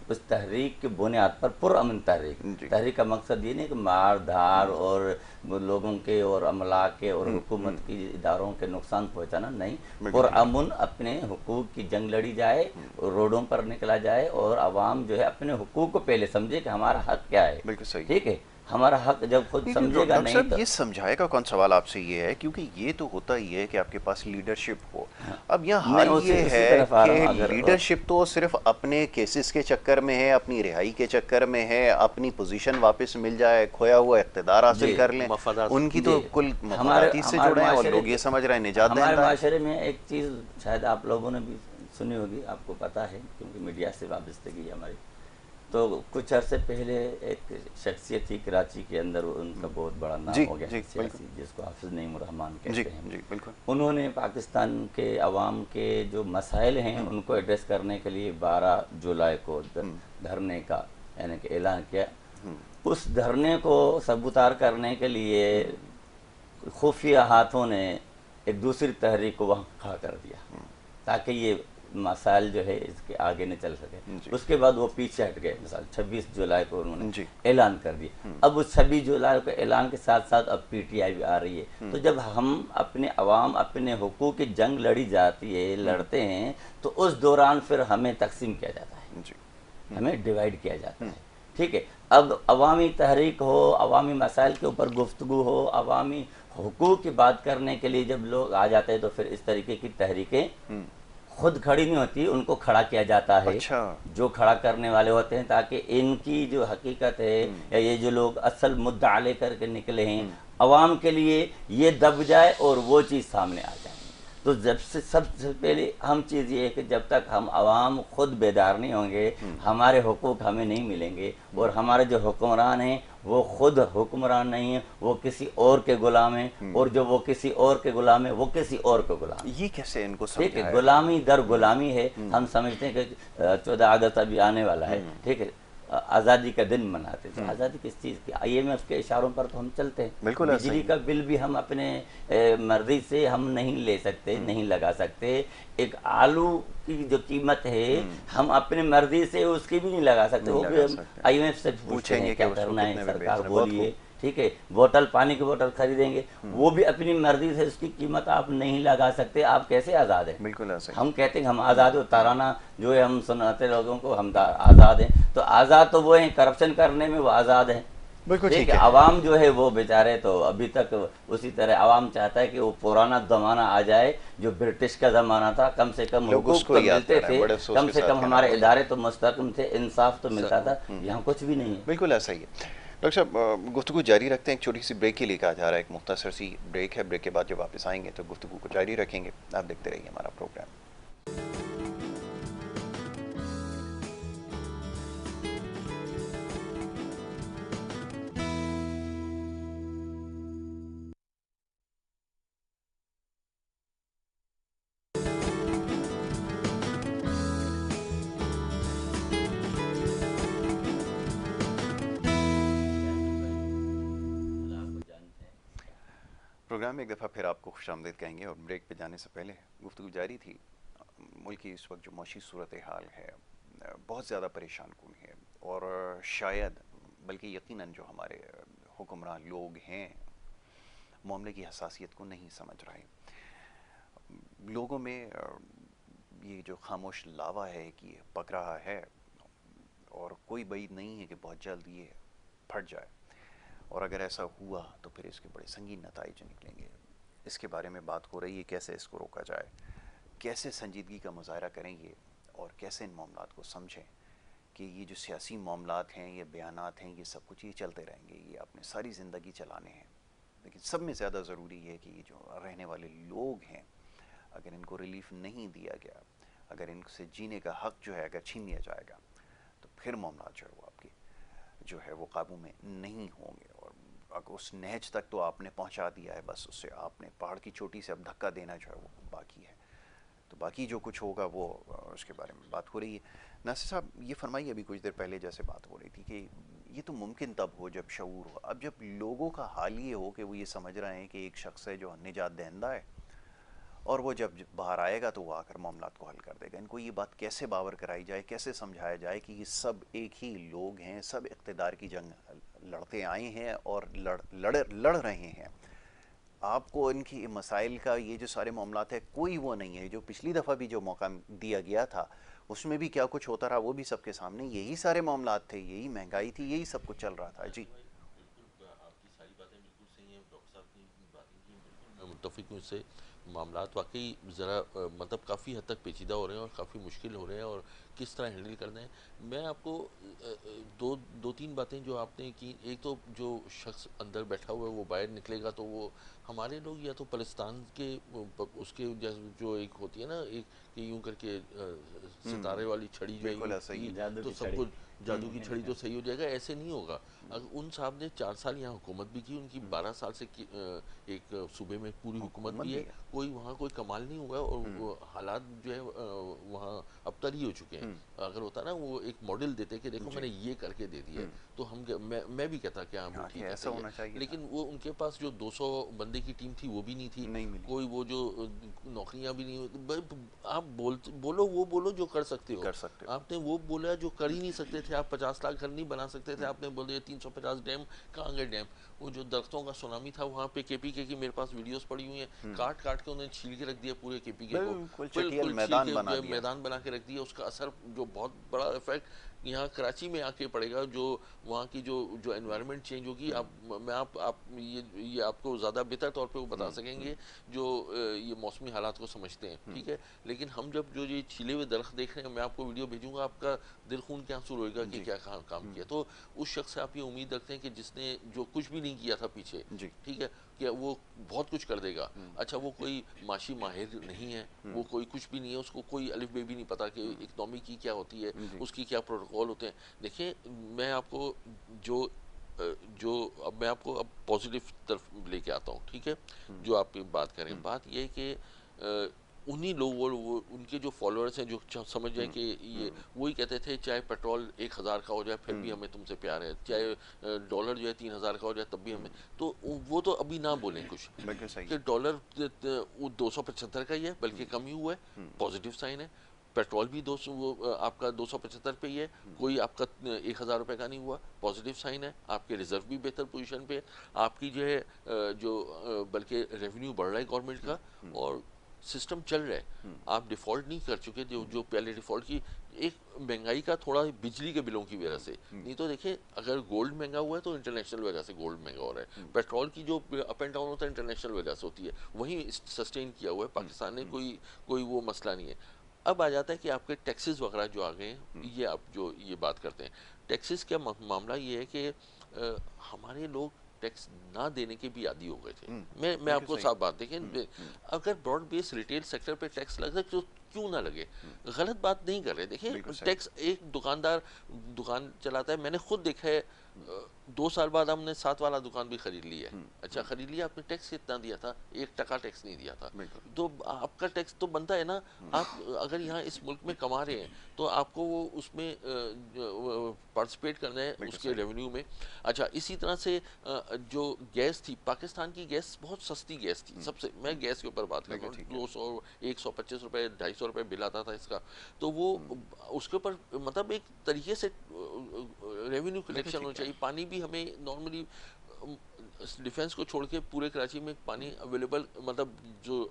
उस तहरीक की बुनियाद पर पुरअमन तहरीक, तहरीक का मकसद ये नहीं कि मार धार और लोगों के और अमला के और हुकूमत की इदारों के नुकसान पहुंचाना नहीं, पुरअमन अपने हुकूक की जंग लड़ी जाए, रोडों पर निकला जाए और आवाम जो है अपने हुकूक को पहले समझे कि हमारा हक क्या है। बिल्कुल सही। ठीक है, हमारा हक जब खुद समझेगा नहीं तो ये समझाएगा कौन? सवाल आपसे ये है क्योंकि ये तो होता ही है कि आपके पास लीडरशिप हो। अब यहाँ हाल ये है कि लीडरशिप तो सिर्फ अपने केसेस के चक्कर में है, अपनी रिहाई के चक्कर में है, अपनी पोजीशन वापस मिल जाए, खोया हुआ इख्तिदार हासिल कर लें, उनकी तो कुल मफादात से जुड़े हैं और लोग ये समझ रहे हैं निजात देना है। हमारे माशरे में एक चीज़ शायद आप लोगों ने भी सुनी होगी, आपको पता है क्योंकि मीडिया से वाबस्तगी है हमारी। तो कुछ अरसे पहले एक शख्सियत थी कराची के अंदर, उनका बहुत बड़ा नाम हो गया सियासी, जिसको हाफिज नईमुर रहमान कहते हैं। जी, बिल्कुल। उन्होंने पाकिस्तान के अवाम के जो मसाइल हैं उनको एड्रेस करने के लिए 12 जुलाई को धरने का यानी कि ऐलान किया। उस धरने को सबूतार करने के लिए खुफिया हाथों ने एक दूसरी तहरीक को वहाँ खड़ा कर दिया ताकि ये मसाइल जो है इसके आगे न चल सके। उसके बाद वो पीछे हट गए। मिसाल 26 जुलाई को उन्होंने ऐलान कर दिया। अब उस 26 जुलाई को ऐलान के साथ साथ अब पीटीआई भी आ रही है। तो जब हम अपने अवाम अपने हुकूक की जंग लड़ी जाती है, लड़ते हैं, तो उस दौरान फिर हमें तकसीम किया जाता है, हमें डिवाइड किया जाता है। ठीक है, अब अवामी तहरीक हो, अवामी मसाइल के ऊपर गुफ्तगू हो, अवामी हुकूक की बात करने के लिए जब लोग आ जाते हैं तो फिर इस तरीके की तहरीकें खुद खड़ी नहीं होती, उनको खड़ा किया जाता है। अच्छा। जो खड़ा करने वाले होते हैं ताकि इनकी जो हकीकत है या ये जो लोग असल मुद्दा लेकर के निकले हैं अवाम के लिए ये दब जाए और वो चीज़ सामने आ जाए। तो जब से सबसे पहले हम चीज़ ये है कि जब तक हम अवाम खुद बेदार नहीं होंगे हमारे हुकूक हमें नहीं मिलेंगे, और हमारे जो हुक्मरान हैं वो खुद हुक्मरान नहीं है, वो किसी और के गुलाम हैं, और जो वो किसी और के गुलाम है वो किसी और के गुलाम। ये कैसे इनको ठीक है, गुलामी दर गुलामी है। हम समझते हैं कि 14 अगस्त अभी आने वाला है, ठीक है, आज़ादी का दिन मनाते, तो आज़ादी किस चीज़ की? IMF के इशारों पर तो हम चलते हैं। बिल्कुल। बिजली का बिल भी हम अपने मर्जी से हम नहीं ले सकते, नहीं लगा सकते। एक आलू की जो कीमत है हम अपने मर्जी से उसकी भी नहीं लगा सकते, वो भी हम IMF से पूछेंगे क्या करना है सरकार बोलिए। ठीक है, बोतल पानी की बोतल खरीदेंगे, वो भी अपनी मर्जी से उसकी कीमत आप नहीं लगा सकते। आप कैसे आज़ाद हैं? बिल्कुल ऐसे। हम कहते हैं हम आज़ाद हो, ताराना जो है हम सुनाते लोगों को हम आज़ाद हैं, तो आज़ाद तो वो हैं, करप्शन करने में वो आज़ाद हैं। बिल्कुल ठीक है, आवाम जो है वो बेचारे तो अभी तक उसी तरह आवाम चाहता है कि वो पुराना ज़माना आ जाए जो ब्रिटिश का ज़माना था। कम से कम हुकूक तो मिलते थे, कम से कम हमारे इदारे तो मुस्तकम थे, इंसाफ तो मिलता था। यहाँ कुछ भी नहीं है। बिल्कुल ऐसा ही है। डॉक्टर साहब गुफ्तगू जारी रखते हैं, एक छोटी सी ब्रेक के लिए कहा जा रहा है, एक मुख्तसर सी ब्रेक है। ब्रेक के बाद जब वापस आएंगे तो गुफ्तगू को जारी रखेंगे। आप देखते रहिए हमारा प्रोग्राम। प्रोग्राम में एक दफ़ा फिर आपको खुशामदीद कहेंगे और ब्रेक पे जाने से पहले गुफ्तगू जारी थी। मुल्क की इस वक्त जो मौशी सूरत हाल है बहुत ज़्यादा परेशान कुन है, और शायद बल्कि यकीनन जो हमारे हुक्मरान लोग हैं मामले की हसासियत को नहीं समझ रहे। लोगों में ये जो खामोश लावा है कि पक रहा है और कोई बैद नहीं है कि बहुत जल्द ये फट जाए, और अगर ऐसा हुआ तो फिर इसके बड़े संगीन नताइज निकलेंगे। इसके बारे में बात हो रही है, कैसे इसको रोका जाए, कैसे संजीदगी का मुजाहरा करेंगे और कैसे इन मामलात को समझें कि ये जो सियासी मामलात हैं, ये बयानात हैं, ये सब कुछ ये चलते रहेंगे, ये अपने सारी ज़िंदगी चलाने हैं। लेकिन सब में ज़्यादा ज़रूरी है कि ये जो रहने वाले लोग हैं अगर इनको रिलीफ नहीं दिया गया, अगर इनसे जीने का हक जो है अगर छीन लिया जाएगा तो फिर मामला जो है वो आपके जो है वो काबू में नहीं होंगे। और अगर उस नहज तक तो आपने पहुंचा दिया है, बस उससे आपने पहाड़ की चोटी से अब धक्का देना जो है वो बाकी है। तो बाकी जो कुछ होगा वो उसके बारे में बात हो रही है। नासिर साहब ये फरमाइए, अभी कुछ देर पहले जैसे बात हो रही थी कि ये तो मुमकिन तब हो जब शऊर हो। अब जब लोगों का हाल ये हो कि वो ये समझ रहे हैं कि एक शख्स है जो निजात दहिंदा है और वो जब बाहर आएगा तो वो आकर मामलात को हल कर देगा। इनको ये बात कैसे बावर कराई जाए, कैसे समझाया जाए कि ये सब एक ही लोग हैं, सब इक़्तिदार की जंग लड़ते आए हैं और लड़ रहे हैं। आपको इनकी मसाइल का ये जो सारे मामलात है, कोई वो नहीं है जो पिछली दफ़ा भी जो मौका दिया गया था उसमें भी क्या कुछ होता रहा, वो भी सबके सामने यही सारे मामलात थे, यही महंगाई थी, यही सब कुछ चल रहा था। जी बिल्कुल आपकी सारी बातें बिल्कुल सही हैं, डॉक्टर साहब की बातें की बिल्कुल मैं मुत्तफ़िक हूँ इससे। मामलात वाकई ज़रा मतलब काफ़ी हद तक पेचीदा हो रहे हैं और काफ़ी मुश्किल हो रहे हैं, और किस तरह हैंडल करना है। मैं आपको दो तीन बातें जो आपने की, एक तो जो शख्स अंदर बैठा हुआ है वो बाहर निकलेगा तो वो हमारे लोग या तो पाकिस्तान के उसके जो एक होती है ना, एक कि यूं करके सितारे वाली छड़ी जो है यूं बिल्कुल ऐसा ही की है। जादू तो की सब छड़ी। कुछ जादू की छड़ी तो सही हो जाएगा, ऐसे नहीं होगा। अगर उन साहब ने 4 साल यहाँ हुकूमत भी की, उनकी 12 साल से एक सूबे में पूरी हुकूमत हुकूमत भी भी है, है। कोई वहाँ कोई कमाल नहीं हुआ, और वो हालात जो है वहाँ अबतरी हो चुके हैं। अगर होता ना वो एक मॉडल देते कि देखो जी। मैंने ये करके दे दिया है, तो मैं भी कहता कि हाँ भाई हाँ कि ठीक है, ऐसा सही है। होना चाहिए था। लेकिन वो उनके पास जो 200 बंदे की टीम थी वो भी नहीं थी, नहीं मिली। कोई वो जो नौकरियां भी नहीं आप बोलो वो बोलो जो कर सकते हो। कर सकते हो। आपने वो बोला जो कर ही नहीं सकते थे, आप 50 लाख घर नहीं बना सकते थे, आपने बोल दिया 350 डैम। कहाँ गए डैम? वो जो दरख्तों का सुनामी था वहाँ पे केपीके की मेरे पास वीडियोस पड़ी हुई हैं, काट काट के उन्होंने छील के रख दिया पूरे केपीके को, बिल्कुल चटियल बिल्कुल छील मैदान के बना दिया। मैदान बना के रख दिया। उसका असर जो बहुत बड़ा इफेक्ट यहाँ कराची में आके पड़ेगा, जो वहाँ की जो एनवायरनमेंट चेंज होगी। आप मैं आप ये आपको ज़्यादा बेहतर तौर पे वो बता सकेंगे जो ये मौसमी हालात को समझते हैं, ठीक है। लेकिन हम जब जो ये छीले हुए दरख्त देख रहे हैं, मैं आपको वीडियो भेजूंगा, आपका दिल खून के आंसू रोएगा कि जी। क्या काम किया। तो उस शख्स से आप ये उम्मीद रखते हैं कि जिसने जो कुछ भी नहीं किया था पीछे, जी। ठीक है, कि वो बहुत कुछ कर देगा। अच्छा वो कोई माशी माहिर नहीं है, वो कोई कुछ भी नहीं है, उसको कोई अलिफ बे भी नहीं पता कि इकनॉमी की क्या होती है, जी। उसकी क्या प्रोटोकॉल होते हैं। देखिए मैं आपको जो जो अब मैं आपको अब पॉजिटिव तरफ लेके आता हूँ, ठीक है। जो आप बात करें, बात ये है कि उन्हीं लोगों वो उनके जो फॉलोअर्स हैं जो समझ जाए कि ये वही कहते थे चाहे पेट्रोल 1000 का हो जाए फिर भी हमें तुमसे प्यार है, चाहे डॉलर जो है 3000 का हो जाए तब भी हमें। तो वो तो अभी ना बोलें कुछ बिल्कुल सही। कि डॉलर वो 275 का ही है, बल्कि कम ही हुआ है, पॉजिटिव साइन है। पेट्रोल भी 200 वो आपका 275 पे ही है, कोई आपका 1000 रुपये का नहीं हुआ, पॉजिटिव साइन है। आपके रिजर्व भी बेहतर पोजीशन पे है, आपकी जो है बल्कि रेवेन्यू बढ़ रहा है गवर्नमेंट का, और सिस्टम चल रहा है। आप डिफ़ॉल्ट नहीं कर चुके, जो जो पहले डिफ़ॉल्ट की एक महंगाई का थोड़ा बिजली के बिलों की वजह से। नहीं तो देखिए अगर गोल्ड महंगा हुआ है तो इंटरनेशनल वजह से गोल्ड महंगा हो रहा है। पेट्रोल की जो अप एंड डाउन होता है इंटरनेशनल वजह से होती है, वहीं सस्टेन किया हुआ है पाकिस्तान ने, कोई वो मसला नहीं है। अब आ जाता है कि आपके टैक्सेस वगैरह जो आ गए हैं, ये आप जो ये बात करते हैं टैक्सेस का मामला ये है कि हमारे लोग टैक्स ना देने के भी आदी हो गए थे। मैं बिल्कुल आपको सही। साफ बात देखें, अगर ब्रॉड बेस रिटेल सेक्टर पे टैक्स लग रहा है तो क्यों ना लगे, गलत बात नहीं कर रहे। देखिए बिल्कुल सही। टैक्स एक दुकानदार दुकान चलाता है, मैंने खुद देखा है 2 साल बाद हमने 7 वाला दुकान भी खरीद लिया है। अच्छा खरीद लिया, आपने टैक्स कितना दिया था? 1% टैक्स नहीं दिया था। बिल्कुल। तो आपका टैक्स तो बनता है ना। आप अगर यहाँ इस मुल्क में कमा रहे हैं तो आपको वो उसमें पार्टिसिपेट करना है बिल्कुल उसके सही। रेवेन्यू में। अच्छा इसी तरह से जो गैस थी, पाकिस्तान की गैस बहुत सस्ती गैस थी सबसे, मैं गैस के ऊपर बात कर रहा बिल्कुल हूँ, ठीक है। 200 125 रुपये 250 रुपये बिल आता था इसका। तो वो उसके ऊपर मतलब एक तरीके से रेवेन्यू बिल्कुल कलेक्शन होना ठीक है। चाहिए। पानी भी हमें नॉर्मली डिफेंस को छोड़ के पूरे कराची में पानी अवेलेबल, मतलब जो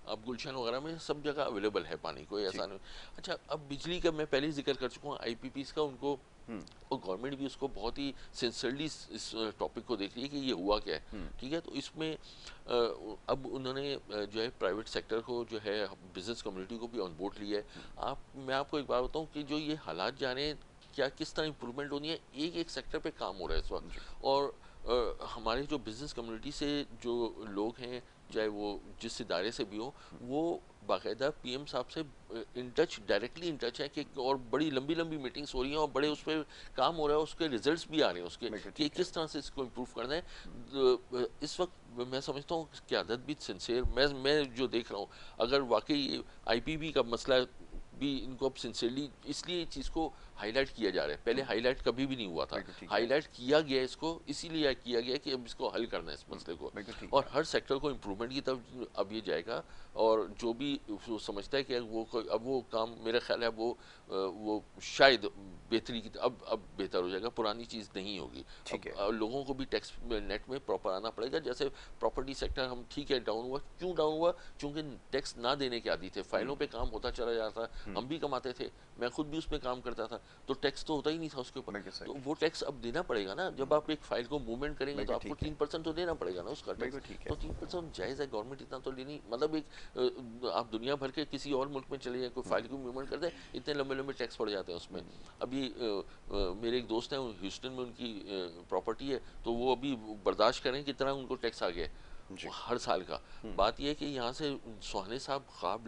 अब गुलशन वगैरह में सब जगह अवेलेबल है पानी, कोई जी। ऐसा नहीं। अच्छा अब बिजली का मैं पहले ही जिक्र कर चुका हूँ, आईपीपीस का, उनको और गवर्नमेंट भी उसको बहुत ही सिंसियरली इस टॉपिक को देख रही है कि ये हुआ क्या है, ठीक है। तो इसमें अब उन्होंने जो है प्राइवेट सेक्टर को जो है बिजनेस कम्युनिटी को भी ऑन बोर्ड लिया है। मैं आपको एक बात बताऊँ कि जो ये हालात जा रहे हैं, क्या किस तरह इंप्रूवमेंट होनी है, एक एक सेक्टर पे काम हो रहा है इस वक्त। और हमारे जो बिज़नेस कम्युनिटी से जो लोग हैं, चाहे वो जिस इदारे से भी हो, वो बाकायदा पीएम साहब से in touch, directly in touch है कि, और बड़ी लंबी लंबी मीटिंग्स हो रही हैं और बड़े उस पर काम हो रहा है, उसके रिजल्ट्स भी आ रहे हैं उसके बिल्कुल कि ठीक है। किस तरह से इसको इम्प्रूव करना है। इस वक्त मैं समझता हूँ क्यादत भी सिंसियर, मैं जो देख रहा हूँ, अगर वाकई आईपीबी का मसला भी इनको अब सिंसियरली इसलिए इस चीज़ को हाईलाइट किया जा रहा है। पहले हाईलाइट कभी भी नहीं हुआ था, बिल्कुल ठीक है। हाईलाइट किया गया इसको इसीलिए किया गया कि अब इसको हल करना है इस मसले को, बिल्कुल ठीक और है। हर सेक्टर को इम्प्रूवमेंट की तरफ अब ये जाएगा। और जो भी वो समझता है कि अब वो काम मेरा ख्याल है वो शायद बेहतरी की अब बेहतर हो जाएगा, पुरानी चीज़ नहीं होगी। ठीक है। अब लोगों को भी टैक्स नेट में प्रॉपर आना पड़ेगा। जैसे प्रॉपर्टी सेक्टर हम ठीक है डाउन हुआ, क्यों डाउन हुआ? क्योंकि टैक्स ना देने के आदी थे, फाइलों पे काम होता चला जाता था, हम भी कमाते थे, मैं खुद भी उसमें काम करता था, तो टैक्स तो होता ही नहीं था उसके ऊपर। बिल्कुल सही। तो वो टैक्स अब देना पड़ेगा ना, जब आप एक फाइल को मूवमेंट करेंगे तो बिल्कुल आपको ठीक है। 3% तो देना पड़ेगा ना उसका टैक्स। बिल्कुल ठीक है। तो 3% जायज़ है, गवर्नमेंट इतना तो लेनी, मतलब आप दुनिया भर के किसी और मुल्क में चले जाए, कोई फाइल को मूवमेंट करते हैं, इतने लंबे लंबे टैक्स पड़ जाते हैं उसमें। अभी मेरे एक दोस्त हैं, ह्यूस्टन में उनकी प्रॉपर्टी है, तो वो अभी बर्दाश्त करें कितना उनको टैक्स आ गया है जी। हर साल का। बात यह है कि यहाँ से सुहाने ख्वाब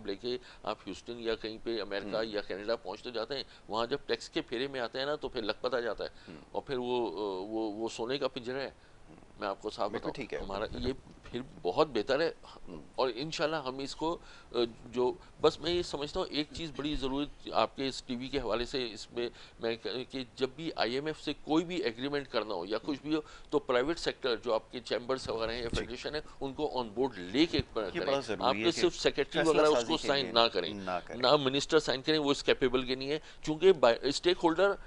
लेके आप ह्यूस्टन या कहीं पे अमेरिका या कनाडा पहुँच तो जाते हैं, वहाँ जब टैक्स के फेरे में आते हैं ना तो फिर लखपत आ जाता है, और फिर वो सोने का पिंजरा है। मैं आपको साफ बिल्कुल बताऊं, ठीक है। हमारा ये फिर बहुत बेहतर है, और इंशाल्लाह हम इसको जो बस मैं ये समझता हूँ एक चीज़ बड़ी ज़रूरी आपके इस टीवी के हवाले से इसमें कि जब भी आईएमएफ से कोई भी एग्रीमेंट करना हो या कुछ भी हो, तो प्राइवेट सेक्टर जो आपके चैम्बर्स वगैरह हैं या फेडरेशन है उनको ऑन बोर्ड लेके ये करें। बड़ा ज़रूरी है आपके कि सिर्फ सेक्रेटरी फैसला वगैरह साजी उसको के साइन लिए ना करें, ना करें। ना मिनिस्टर साइन करें, वो इस कैपेबल के नहीं है, चूंकि स्टेक होल्डर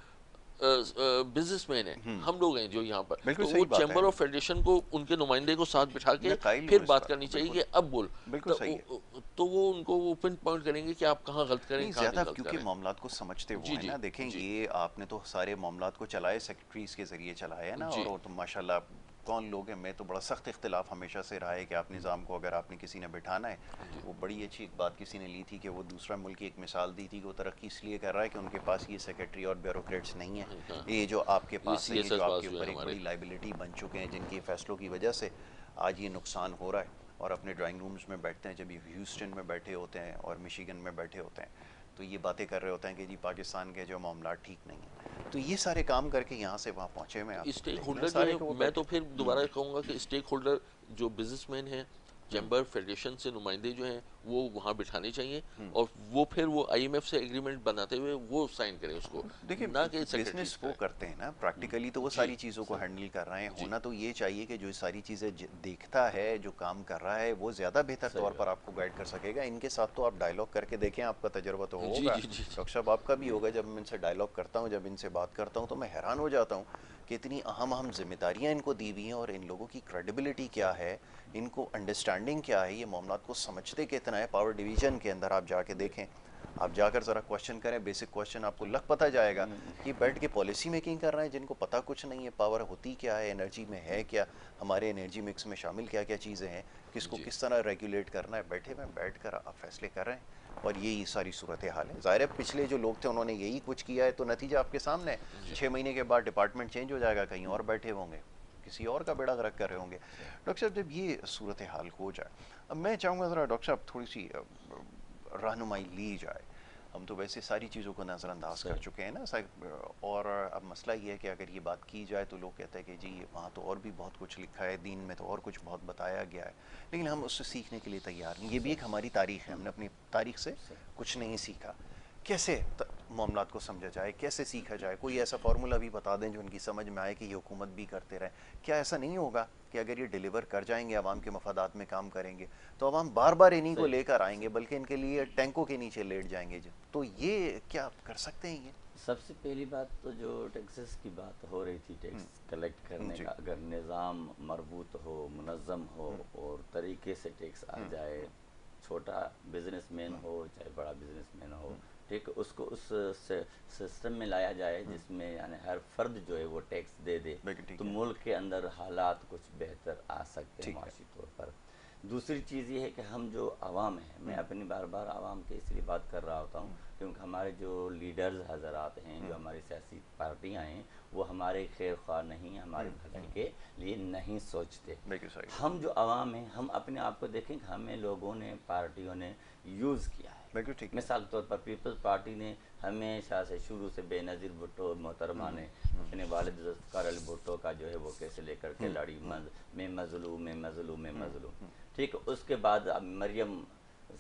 बिजनेसमैन है, हम लोग हैं जो यहाँ पर, बिल्कुल तो सही वो बात चैम्बर है। ऑफ फेडरेशन को उनके नुमाइंदे को साथ बिठा के मैं कायल फिर हूँ इस बात पर। करनी चाहिए बिल्कुल कि अब बोल। बिल्कुल सही है। तो वो उनको वो पिन पॉइंट करेंगे कि आप कहाँ गलत करें नहीं, कहाँ नहीं ज़्यादा गलत क्योंकि करें। मामलात को समझते वो जी हैं जी ना। देखें, जी ये आपने तो सारे मामलात को चलाए सेक्रेटरीज के ज़रिए चलाए है ना, और जी वो तो माशाल्लाह कौन लोग हैं। मैं तो बड़ा सख्त इख्तिलाफ हमेशा से रहा है कि आप निज़ाम को अगर आपने किसी ने बिठाना है, जी वो बड़ी अच्छी एक बात किसी ने ली थी कि वो दूसरा मुल्क की एक मिसाल दी थी कि वो तरक्की इसलिए कर रहा है कि उनके पास ये सेक्रेटरी और ब्यूरोक्रेट्स नहीं है। हाँ ये जो आपके ये पास है, ये जो सीएसएस आपके पास हुए ऊपर एक हमारे। बड़ी लाइबिलिटी बन चुके हैं, जिनके फैसलों की वजह से आज ये नुकसान हो रहा है, और अपने ड्राइंग रूम्स में बैठते हैं, जब ये ह्यूस्टन में बैठे होते हैं और मिशिगन में बैठे होते हैं, तो ये बातें कर रहे होते हैं कि जी पाकिस्तान के जो मामला ठीक नहीं है। तो ये सारे काम करके यहाँ से वहाँ पहुँचे हुए आप स्टेक देख लें होल्डर जो सारे है, को वो मैं तो बैठे। फिर दोबारा कहूँगा कि स्टेक होल्डर जो बिजनेसमैन हैं, चैम्बर फेडरेशन से नुमाइंदे जो हैं वो वहाँ बिठाने चाहिए, और वो फिर वो आईएमएफ से एग्रीमेंट बनाते हुए वो साइन करें उसको, देखिए, ना कि सेक्रेटरीज बिजनेस वो करें। करते हैं ना, प्रैक्टिकली तो वो जी सारी चीज़ों को हैंडल कर रहे हैं। जी होना तो ये चाहिए कि जो सारी चीज़ें देखता है, जो काम कर रहा है, वो ज़्यादा बेहतर सही तौर पर बात। आपको गाइड कर सकेगा। इनके साथ तो आप डायलॉग करके देखें, आपका तजर्बा तो जी होगा, जी जी डॉक्टर साहब आपका भी होगा। जब मैं इनसे डायलॉग करता हूँ, जब इनसे बात करता हूँ, तो मैं हैरान हो जाता हूँ कि इतनी अहम जिम्मेदारियाँ इनको दी हुई हैं, और इन लोगों की क्रेडिबिलिटी क्या है, इनको अंडरस्टैंडिंग क्या है, ये मामलात को समझते कितना है। पावर डिवीज़न के अंदर आप जाके देखें, आप जाकर ज़रा क्वेश्चन करें, बेसिक क्वेश्चन, आपको लग पता जाएगा कि बैठ के पॉलिसी मेकिंग कर रहे हैं जिनको पता कुछ नहीं है। पावर होती क्या है, एनर्जी में है क्या, हमारे एनर्जी मिक्स में शामिल क्या क्या चीज़ें हैं, किसको जी किस तरह रेगुलेट करना है, बैठे में बैठ कर आप फैसले कर रहे हैं। और यही सारी सूरत हाल है। ज़ाहिर है पिछले जो लोग थे उन्होंने यही कुछ किया है, तो नतीजा आपके सामने है। 6 महीने के बाद डिपार्टमेंट चेंज हो जाएगा, कहीं और बैठे होंगे, किसी और का बेड़ा गर्क कर रहे होंगे। डॉक्टर साहब, जब ये सूरत हाल हो जाए, अब मैं चाहूँगा ज़रा डॉक्टर साहब थोड़ी सी रहनुमाई ली जाए। हम तो वैसे सारी चीज़ों को नज़रअंदाज कर चुके हैं ना साहब, और अब मसला ये है कि अगर ये बात की जाए तो लोग कहते हैं कि जी वहाँ तो और भी बहुत कुछ लिखा है, दीन में तो और कुछ बहुत बताया गया है, लेकिन हम उससे सीखने के लिए तैयार नहीं। ये भी एक हमारी तारीख़ है, हमने अपनी तारीख़ से कुछ नहीं सीखा। कैसे मामलात को समझा जाए, कैसे सीखा जाए? कोई ऐसा फार्मूला भी बता दें जो उनकी समझ में आए कि ये हुकूमत भी करते रहें। क्या ऐसा नहीं होगा कि अगर ये डिलीवर कर जाएंगे, आवाम के मफादात में काम करेंगे, तो आवाम बार बार इन्हीं को लेकर आएंगे, बल्कि इनके लिए टैंकों के नीचे लेट जाएंगे? तो ये क्या कर सकते हैं ये? सबसे पहली बात तो जो टैक्सेस की बात हो रही थी, टैक्स कलेक्ट करने का, अगर निज़ाम मरबूत हो, मुनज़्ज़म हो और तरीके से टैक्स आ जाए, छोटा बिजनेसमैन हो चाहे बड़ा बिजनेसमैन हो, ठीक, उसको उस सिस्टम में लाया जाए जिसमें यानी हर फर्द जो है वो टैक्स दे दे, तो मुल्क के अंदर हालात कुछ बेहतर आ सकते हैं माशी तौर पर। दूसरी चीज़ ये है कि हम जो आवाम हैं, मैं अपनी बार बार आवाम के इसलिए बात कर रहा होता हूँ क्योंकि हमारे जो लीडर्स हज़रात हैं, जो हमारी सियासी पार्टियाँ हैं, वो हमारे खैर ख्वाह नहीं, हमारे भलाई के लिए नहीं सोचते। हम जो आवाम हैं, हम अपने आप को देखें, हमें लोगों ने, पार्टियों ने यूज़ किया है। मिसाल के तौर पर पीपल्स पार्टी ने हमेशा से शुरू से बेनज़ीर भुट्टो मोहतरमा ने अपने वालिद ज़ुल्फ़िकार अली भुट्टो का जो है वो कैसे लेकर के लड़ी, मैं मज़लूम, मैं मज़लूम, मैं मज़लूम, ठीक। उसके बाद अब मरियम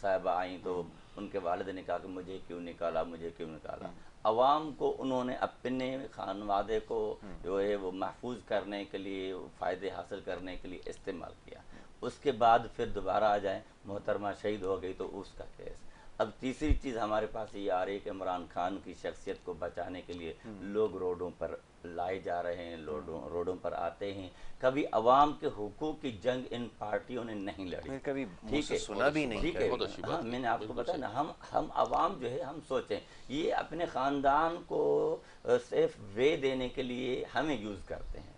साहिबा आई तो उनके वालिद ने कहा कि मुझे क्यों निकाला, मुझे क्यों निकाला। अवाम को उन्होंने अपने खानवादे को जो है वो महफूज करने के लिए, फ़ायदे हासिल करने के लिए इस्तेमाल किया। उसके बाद फिर दोबारा आ जाए, मोहतरमा शहीद हो गई तो उसका केस। अब तीसरी चीज़ हमारे पास ये आ रही है कि इमरान खान की शख्सियत को बचाने के लिए लोग रोडों पर लाए जा रहे हैं, रोडों पर आते हैं। कभी अवाम के हुकूक की जंग इन पार्टियों ने नहीं लड़ी, कभी ठीक है, सुना भी नहीं। ठीक है। हाँ, मैंने आपको बताया ना, हम अवाम जो है, हम सोचें ये अपने ख़ानदान को सिर्फ वे देने के लिए हमें यूज़ करते हैं।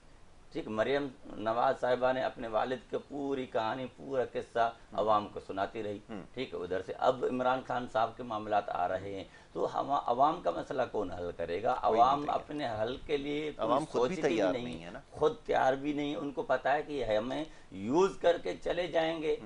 ठीक, मरियम नवाज साहिबा ने अपने वालिद की पूरी कहानी, पूरा किस्सा अवाम को सुनाती रही। ठीक है, उधर से अब इमरान खान साहब के मामलात आ रहे हैं तो हम अवाम का मसला कौन हल करेगा? अवाम अपने हल के लिए अवाम खुद भी तैयार नहीं है ना, खुद तैयार भी नहीं। उनको पता है कि हमें यूज़ करके चले जाएंगे,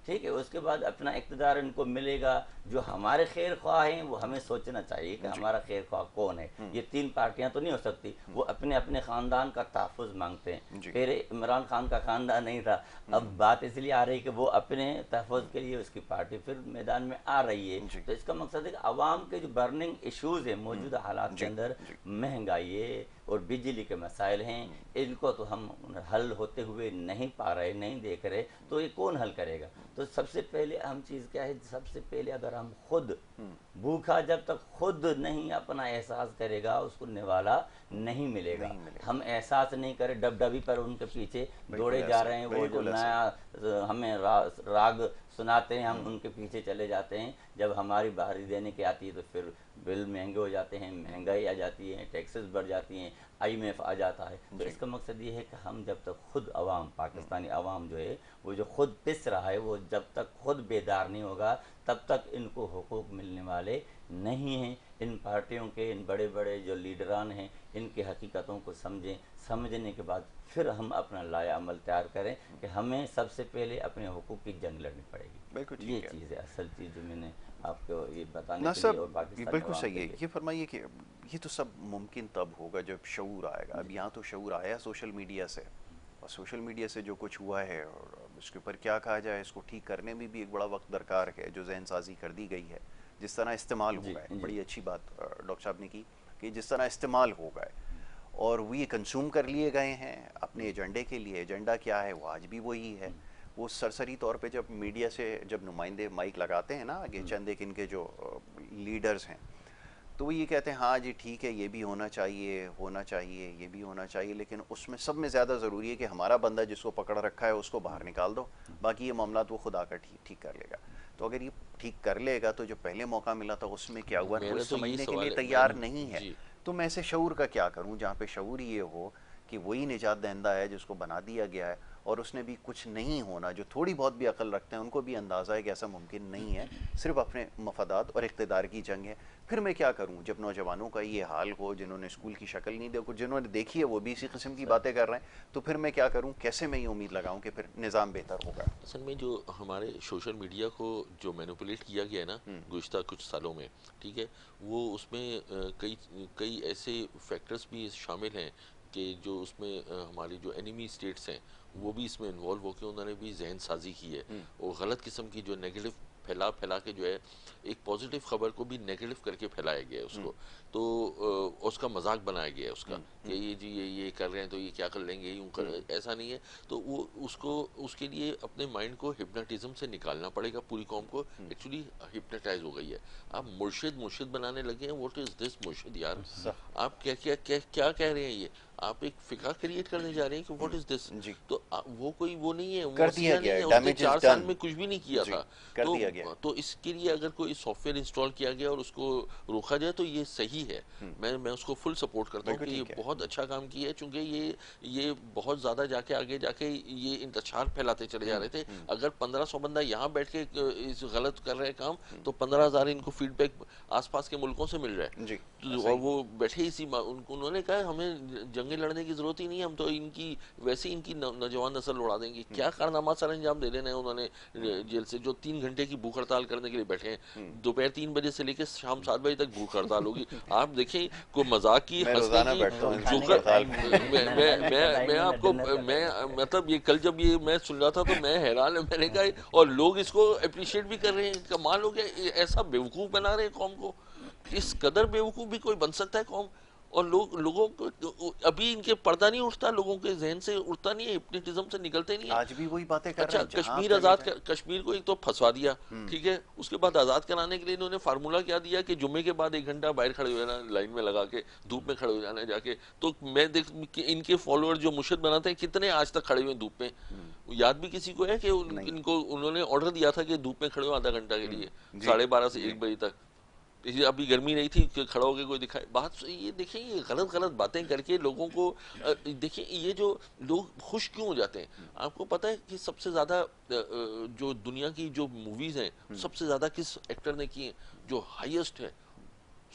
ठीक है, उसके बाद अपना इक़्तिदार इनको मिलेगा। जो हमारे खैर ख्वाह हैं वो हमें सोचना चाहिए कि हमारा खैर ख्वाह कौन है। ये तीन पार्टियां तो नहीं हो सकती, वो अपने अपने ख़ानदान का तहफ़्फ़ुज़ मांगते हैं। फिर इमरान खान का ख़ानदान नहीं था, अब बात इसलिए आ रही है कि वो अपने तहफ़्फ़ुज़ के लिए उसकी पार्टी फिर मैदान में आ रही है। तो इसका मकसद है कि अवाम के जो बर्निंग इशूज़ हैं मौजूदा हालात के अंदर, महंगाई है और बिजली के मसाइल हैं, इनको तो हम हल होते हुए नहीं पा रहे, नहीं देख रहे, तो ये कौन हल करेगा? तो सबसे पहले अहम चीज़ क्या है? सबसे पहले अगर हम खुद भूखा जब तक खुद नहीं अपना एहसास करेगा उसको निवाला नहीं मिलेगा। हम एहसास नहीं करें, डबडबी पर उनके पीछे दौड़े जा रहे हैं, वो जो नया हमें राग सुनाते हैं, हम उनके पीछे चले जाते हैं। जब हमारी बाहरी देने की आती है तो फिर बिल महंगे हो जाते हैं, महंगाई आ जाती है, टैक्सेस बढ़ जाती हैं, IMF आ जाता है। तो इसका मकसद ये है कि हम जब तक खुद अवाम, पाकिस्तानी अवाम जो है वो जो खुद पिस रहा है, वो जब तक खुद बेदार नहीं होगा तब तक इनको हुकूक मिलने वाले नहीं हैं। इन पार्टियों के, इन बड़े बड़े जो लीडरान हैं, इनकी हकीकतों को समझें, समझने के बाद फिर हम अपना लाया अमल तैयार करें कि हमें सबसे पहले अपने हुकूक की जंग लड़नी पड़ेगी। ये चीज़ है असल चीज़ जो मैंने आपको ये बताने के लिए। और पाकिस्तान बिल्कुल सही है। ये फरमाइए कि ये तो सब मुमकिन तब होगा जब शऊर आएगा। अब यहाँ तो शऊर आया सोशल मीडिया से, और सोशल मीडिया से जो कुछ हुआ है और उसके ऊपर क्या कहा जाए, इसको ठीक करने में भी एक बड़ा वक्त दरकार है। जो जहन साजी कर दी गई है, जिस तरह इस्तेमाल हो गए, बड़ी अच्छी बात डॉक्टर साहब ने की कि जिस तरह इस्तेमाल हो गए और वो ये कंज्यूम कर लिए गए हैं अपने एजेंडे के लिए। एजेंडा क्या है वो आज भी वही है। वो सरसरी तौर पे जब मीडिया से जब नुमाइंदे माइक लगाते हैं ना आगे, चंद एक इनके जो लीडर्स हैं, तो वो ये कहते हैं हाँ जी ठीक है, ये भी होना चाहिए, ये भी होना चाहिए, लेकिन उसमें सब में ज़्यादा ज़रूरी है कि हमारा बंदा जिसको पकड़ रखा है उसको बाहर निकाल दो, बाकी ये मामला वो खुद आकर ठीक कर लेगा। तो अगर ये ठीक कर लेगा तो जो पहले मौका मिला था उसमें क्या हुआ, कोई समझने के लिए तैयार नहीं है। तो मैं ऐसे शऊर का क्या करूँ जहाँ पे शऊर ये हो कि वही निजात दहिंदा है जिसको बना दिया गया है, और उसने भी कुछ नहीं होना। जो थोड़ी बहुत भी अकल रखते हैं उनको भी अंदाज़ा है कि ऐसा मुमकिन नहीं है, सिर्फ अपने मफादात और इक़्तिदार की जंग है। फिर मैं क्या करूं जब नौजवानों का ये हाल हो, जिन्होंने स्कूल की शक्ल नहीं देखो, जिन्होंने देखी है वो भी इसी किस्म की बातें कर रहे हैं, तो फिर मैं क्या करूं? कैसे मैं ये उम्मीद लगाऊं कि फिर निज़ाम बेहतर होगा? असल में जो हमारे सोशल मीडिया को जो मैनिपुलेट किया गया है ना गुज़िश्ता कुछ सालों में, ठीक है, वो उसमें कई ऐसे फैक्टर्स भी शामिल हैं कि जो उसमें हमारी जो एनिमी स्टेट्स हैं वो भी इसमें इन्वॉल्व होकर उन्होंने भी जहन साजी की है और गलत किस्म की जो नेगेटिव फैला के जो है एक पॉजिटिव खबर को भी नेगेटिव करके फैलाया गया है उसको। तो उसका मजाक बनाया गया है उसका कि ये जी ये कर रहे हैं तो ये क्या कर लेंगे, यूँ कर, ऐसा नहीं है। तो वो उसको उसके लिए अपने माइंड को हिप्नोटिज्म से निकालना पड़ेगा। पूरी कौम को एक्चुअली हिप्नोटाइज हो गई है। आप मुर्शिद बनाने लगे हैं। व्हाट इज दिस मुर्शिद यार? आप क्या कह रहे हैं? ये आप एक फिक्र क्रिएट करने जा रहे हैं कि व्हाट इज दिस। तो वो कोई वो नहीं है, कर दिया गया है, उसने 4 साल में कुछ भी नहीं किया था। कर दिया गया। तो इसके लिए अगर कोई सॉफ्टवेयर इंस्टॉल किया गया और उसको रोका जाए तो ये सही है। मैं उसको फुल सपोर्ट करता हूँ कि ये बहुत अच्छा काम किया है, चूंकि ये बहुत ज़्यादा आगे जाके ये इंतशार फैलाते चले जा रहे थे। अगर 1500 बंदा यहाँ बैठ के इस गलत कर रहे हैं काम, तो 15,000 इनको फीडबैक आसपास के मुल्कों से मिल रहा है। और वो बैठे इसी उन्होंने कहा हमें जंग जंगें लड़ने की ज़रूरत ही नहीं है, हम तो इनकी वैसे ही इनकी नौजवान नस्ल उड़ा देंगे। क्या कारनामा सर अंजाम दे देना है उन्होंने जेल से, जो 3 घंटे की भूख हड़ताल करने के लिए बैठे हैं। दोपहर 3 बजे से लेकर शाम 7 बजे तक भूख हड़ताल होगी। आप देखें, कोई मजाक की, मैं हंसने रोजाना की, बैठता हूँ खाने भूख का हड़ताल टाइम पे। नहीं है, ना लंच का टाइम मैं है, ना आपको डिनर का टाइम है। मैं मतलब ये कल जब ये मैं सुन रहा था तो मैं हैरान, मैंने कहा, और लोग इसको अप्रिशिएट भी कर रहे हैं। कमाल हो गया, ऐसा बेवकूफ़ बना रहे हैं कौम को। इस कदर बेवकूफ़ भी कोई बन सकता है कौम। और लोगों को अभी इनके पर्दा नहीं उठता, लोगों के जहन से उठता नहीं है, हिप्नोटिज्म से निकलते नहीं है। आज भी वही बातें कर रहे अच्छा, हैं जहां आप कश्मीर चले आज़ाद जाएं। कश्मीर को एक तो फंसवा दिया, ठीक है, उसके बाद आज़ाद कराने के लिए इन्होंने फार्मूला क्या दिया कि जुम्मे के बाद 1 घंटा बाहर खड़े हो जाना, लाइन में लगा के धूप में खड़े हो जाना जाके। तो मैं देख कि इनके फॉलोअर जो मुर्शिद बनाते हैं, कितने आज तक खड़े हुए हैं धूप में। याद भी किसी को है कि नहीं। इनको उन्होंने ऑर्डर दिया था कि धूप में खड़े हो आधा घंटा के लिए, जी 12:30 से जी 1 बजे तक। ये अभी गर्मी नहीं थी कि खड़ा होकर कोई दिखाए बात। ये देखें, ये गलत गलत बातें करके लोगों को देखें, ये जो लोग खुश क्यों हो जाते हैं। आपको पता है कि सबसे ज़्यादा जो दुनिया की जो मूवीज़ हैं, सबसे ज़्यादा किस एक्टर ने की हैं, जो हाईएस्ट है,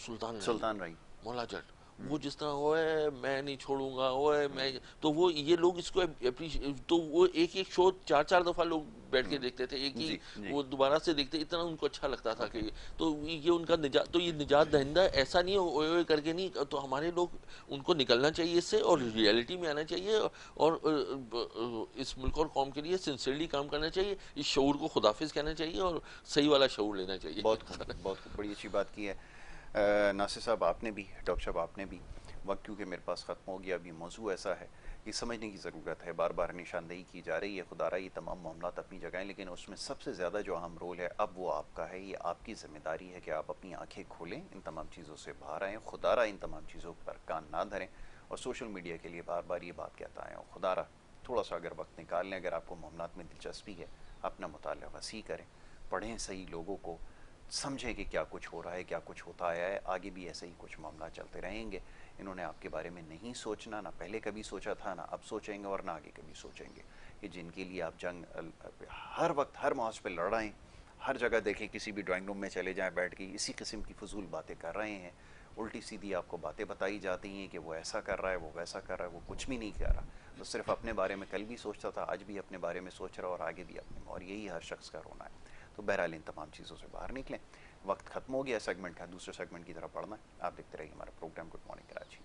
सुल्तान रही, सुल्तान रही। मौला जट। वो जिस तरह ओए मैं नहीं छोड़ूंगा, ओए मैं, तो वो ये लोग इसको अप्रिशिएट, तो वो एक एक शो 4-4 दफा लोग बैठ के देखते थे, एक ही जी जी। वो दोबारा से देखते, इतना उनको अच्छा लगता था ओके। कि तो ये उनका निजात, तो ये निजात दहिंदा ऐसा नहीं है ओए ओए करके नहीं। तो हमारे लोग, उनको निकलना चाहिए इससे और रियलिटी में आना चाहिए, और इस मुल्क और कौम के लिए सिंसियरली काम करना चाहिए, इस शऊर को खुदाफिज कहना चाहिए और सही वाला शऊर लेना चाहिए। बहुत बड़ी अच्छी बात की है नासिर साहब आपने भी, डॉक्टर साहब आपने भी। वक्त क्योंकि मेरे पास ख़त्म हो गया, अभी मौजू ऐसा है कि समझने की ज़रूरत है। बार बार निशानदेही की जा रही है, खुदारा ये तमाम मामला अपनी जगह हैं, लेकिन उसमें सबसे ज़्यादा जो अहम रोल है अब वो आपका है। ये आपकी ज़िम्मेदारी है कि आप अपनी आंखें खोलें, इन तमाम चीज़ों से बाहर आएँ, खुदारा इन तमाम चीज़ों पर कान ना धरें। और सोशल मीडिया के लिए बार बार ये बात कहता है, खुदारा थोड़ा सा अगर वक्त निकाल लें, अगर आपको मामलात में दिलचस्पी है, अपना मुताला वसी करें, पढ़ें सही लोगों को, समझें कि क्या कुछ हो रहा है, क्या कुछ होता आया है। आगे भी ऐसे ही कुछ मामला चलते रहेंगे। इन्होंने आपके बारे में नहीं सोचना, ना पहले कभी सोचा था, ना अब सोचेंगे और ना आगे कभी सोचेंगे। कि जिनके लिए आप जंग हर वक्त हर मौज पे लड़ रहे हैं, हर जगह देखें, किसी भी ड्राइंग रूम में चले जाएं, बैठ के इसी किस्म की फजूल बातें कर रहे हैं। उल्टी सीधी आपको बातें बताई जाती हैं कि वो ऐसा कर रहा है, वो वैसा कर रहा है, वो कुछ भी नहीं कर रहा। तो सिर्फ अपने बारे में कल भी सोचता था, आज भी अपने बारे में सोच रहा और आगे भी अपने में, और यही हर शख्स का रोना है। तो बहरहाल इन तमाम चीज़ों से बाहर निकलें। वक्त खत्म हो गया सेगमेंट का, दूसरे सेगमेंट की तरफ पढ़ना है। आप देखते रहिए हमारा प्रोग्राम गुड मॉर्निंग कराची।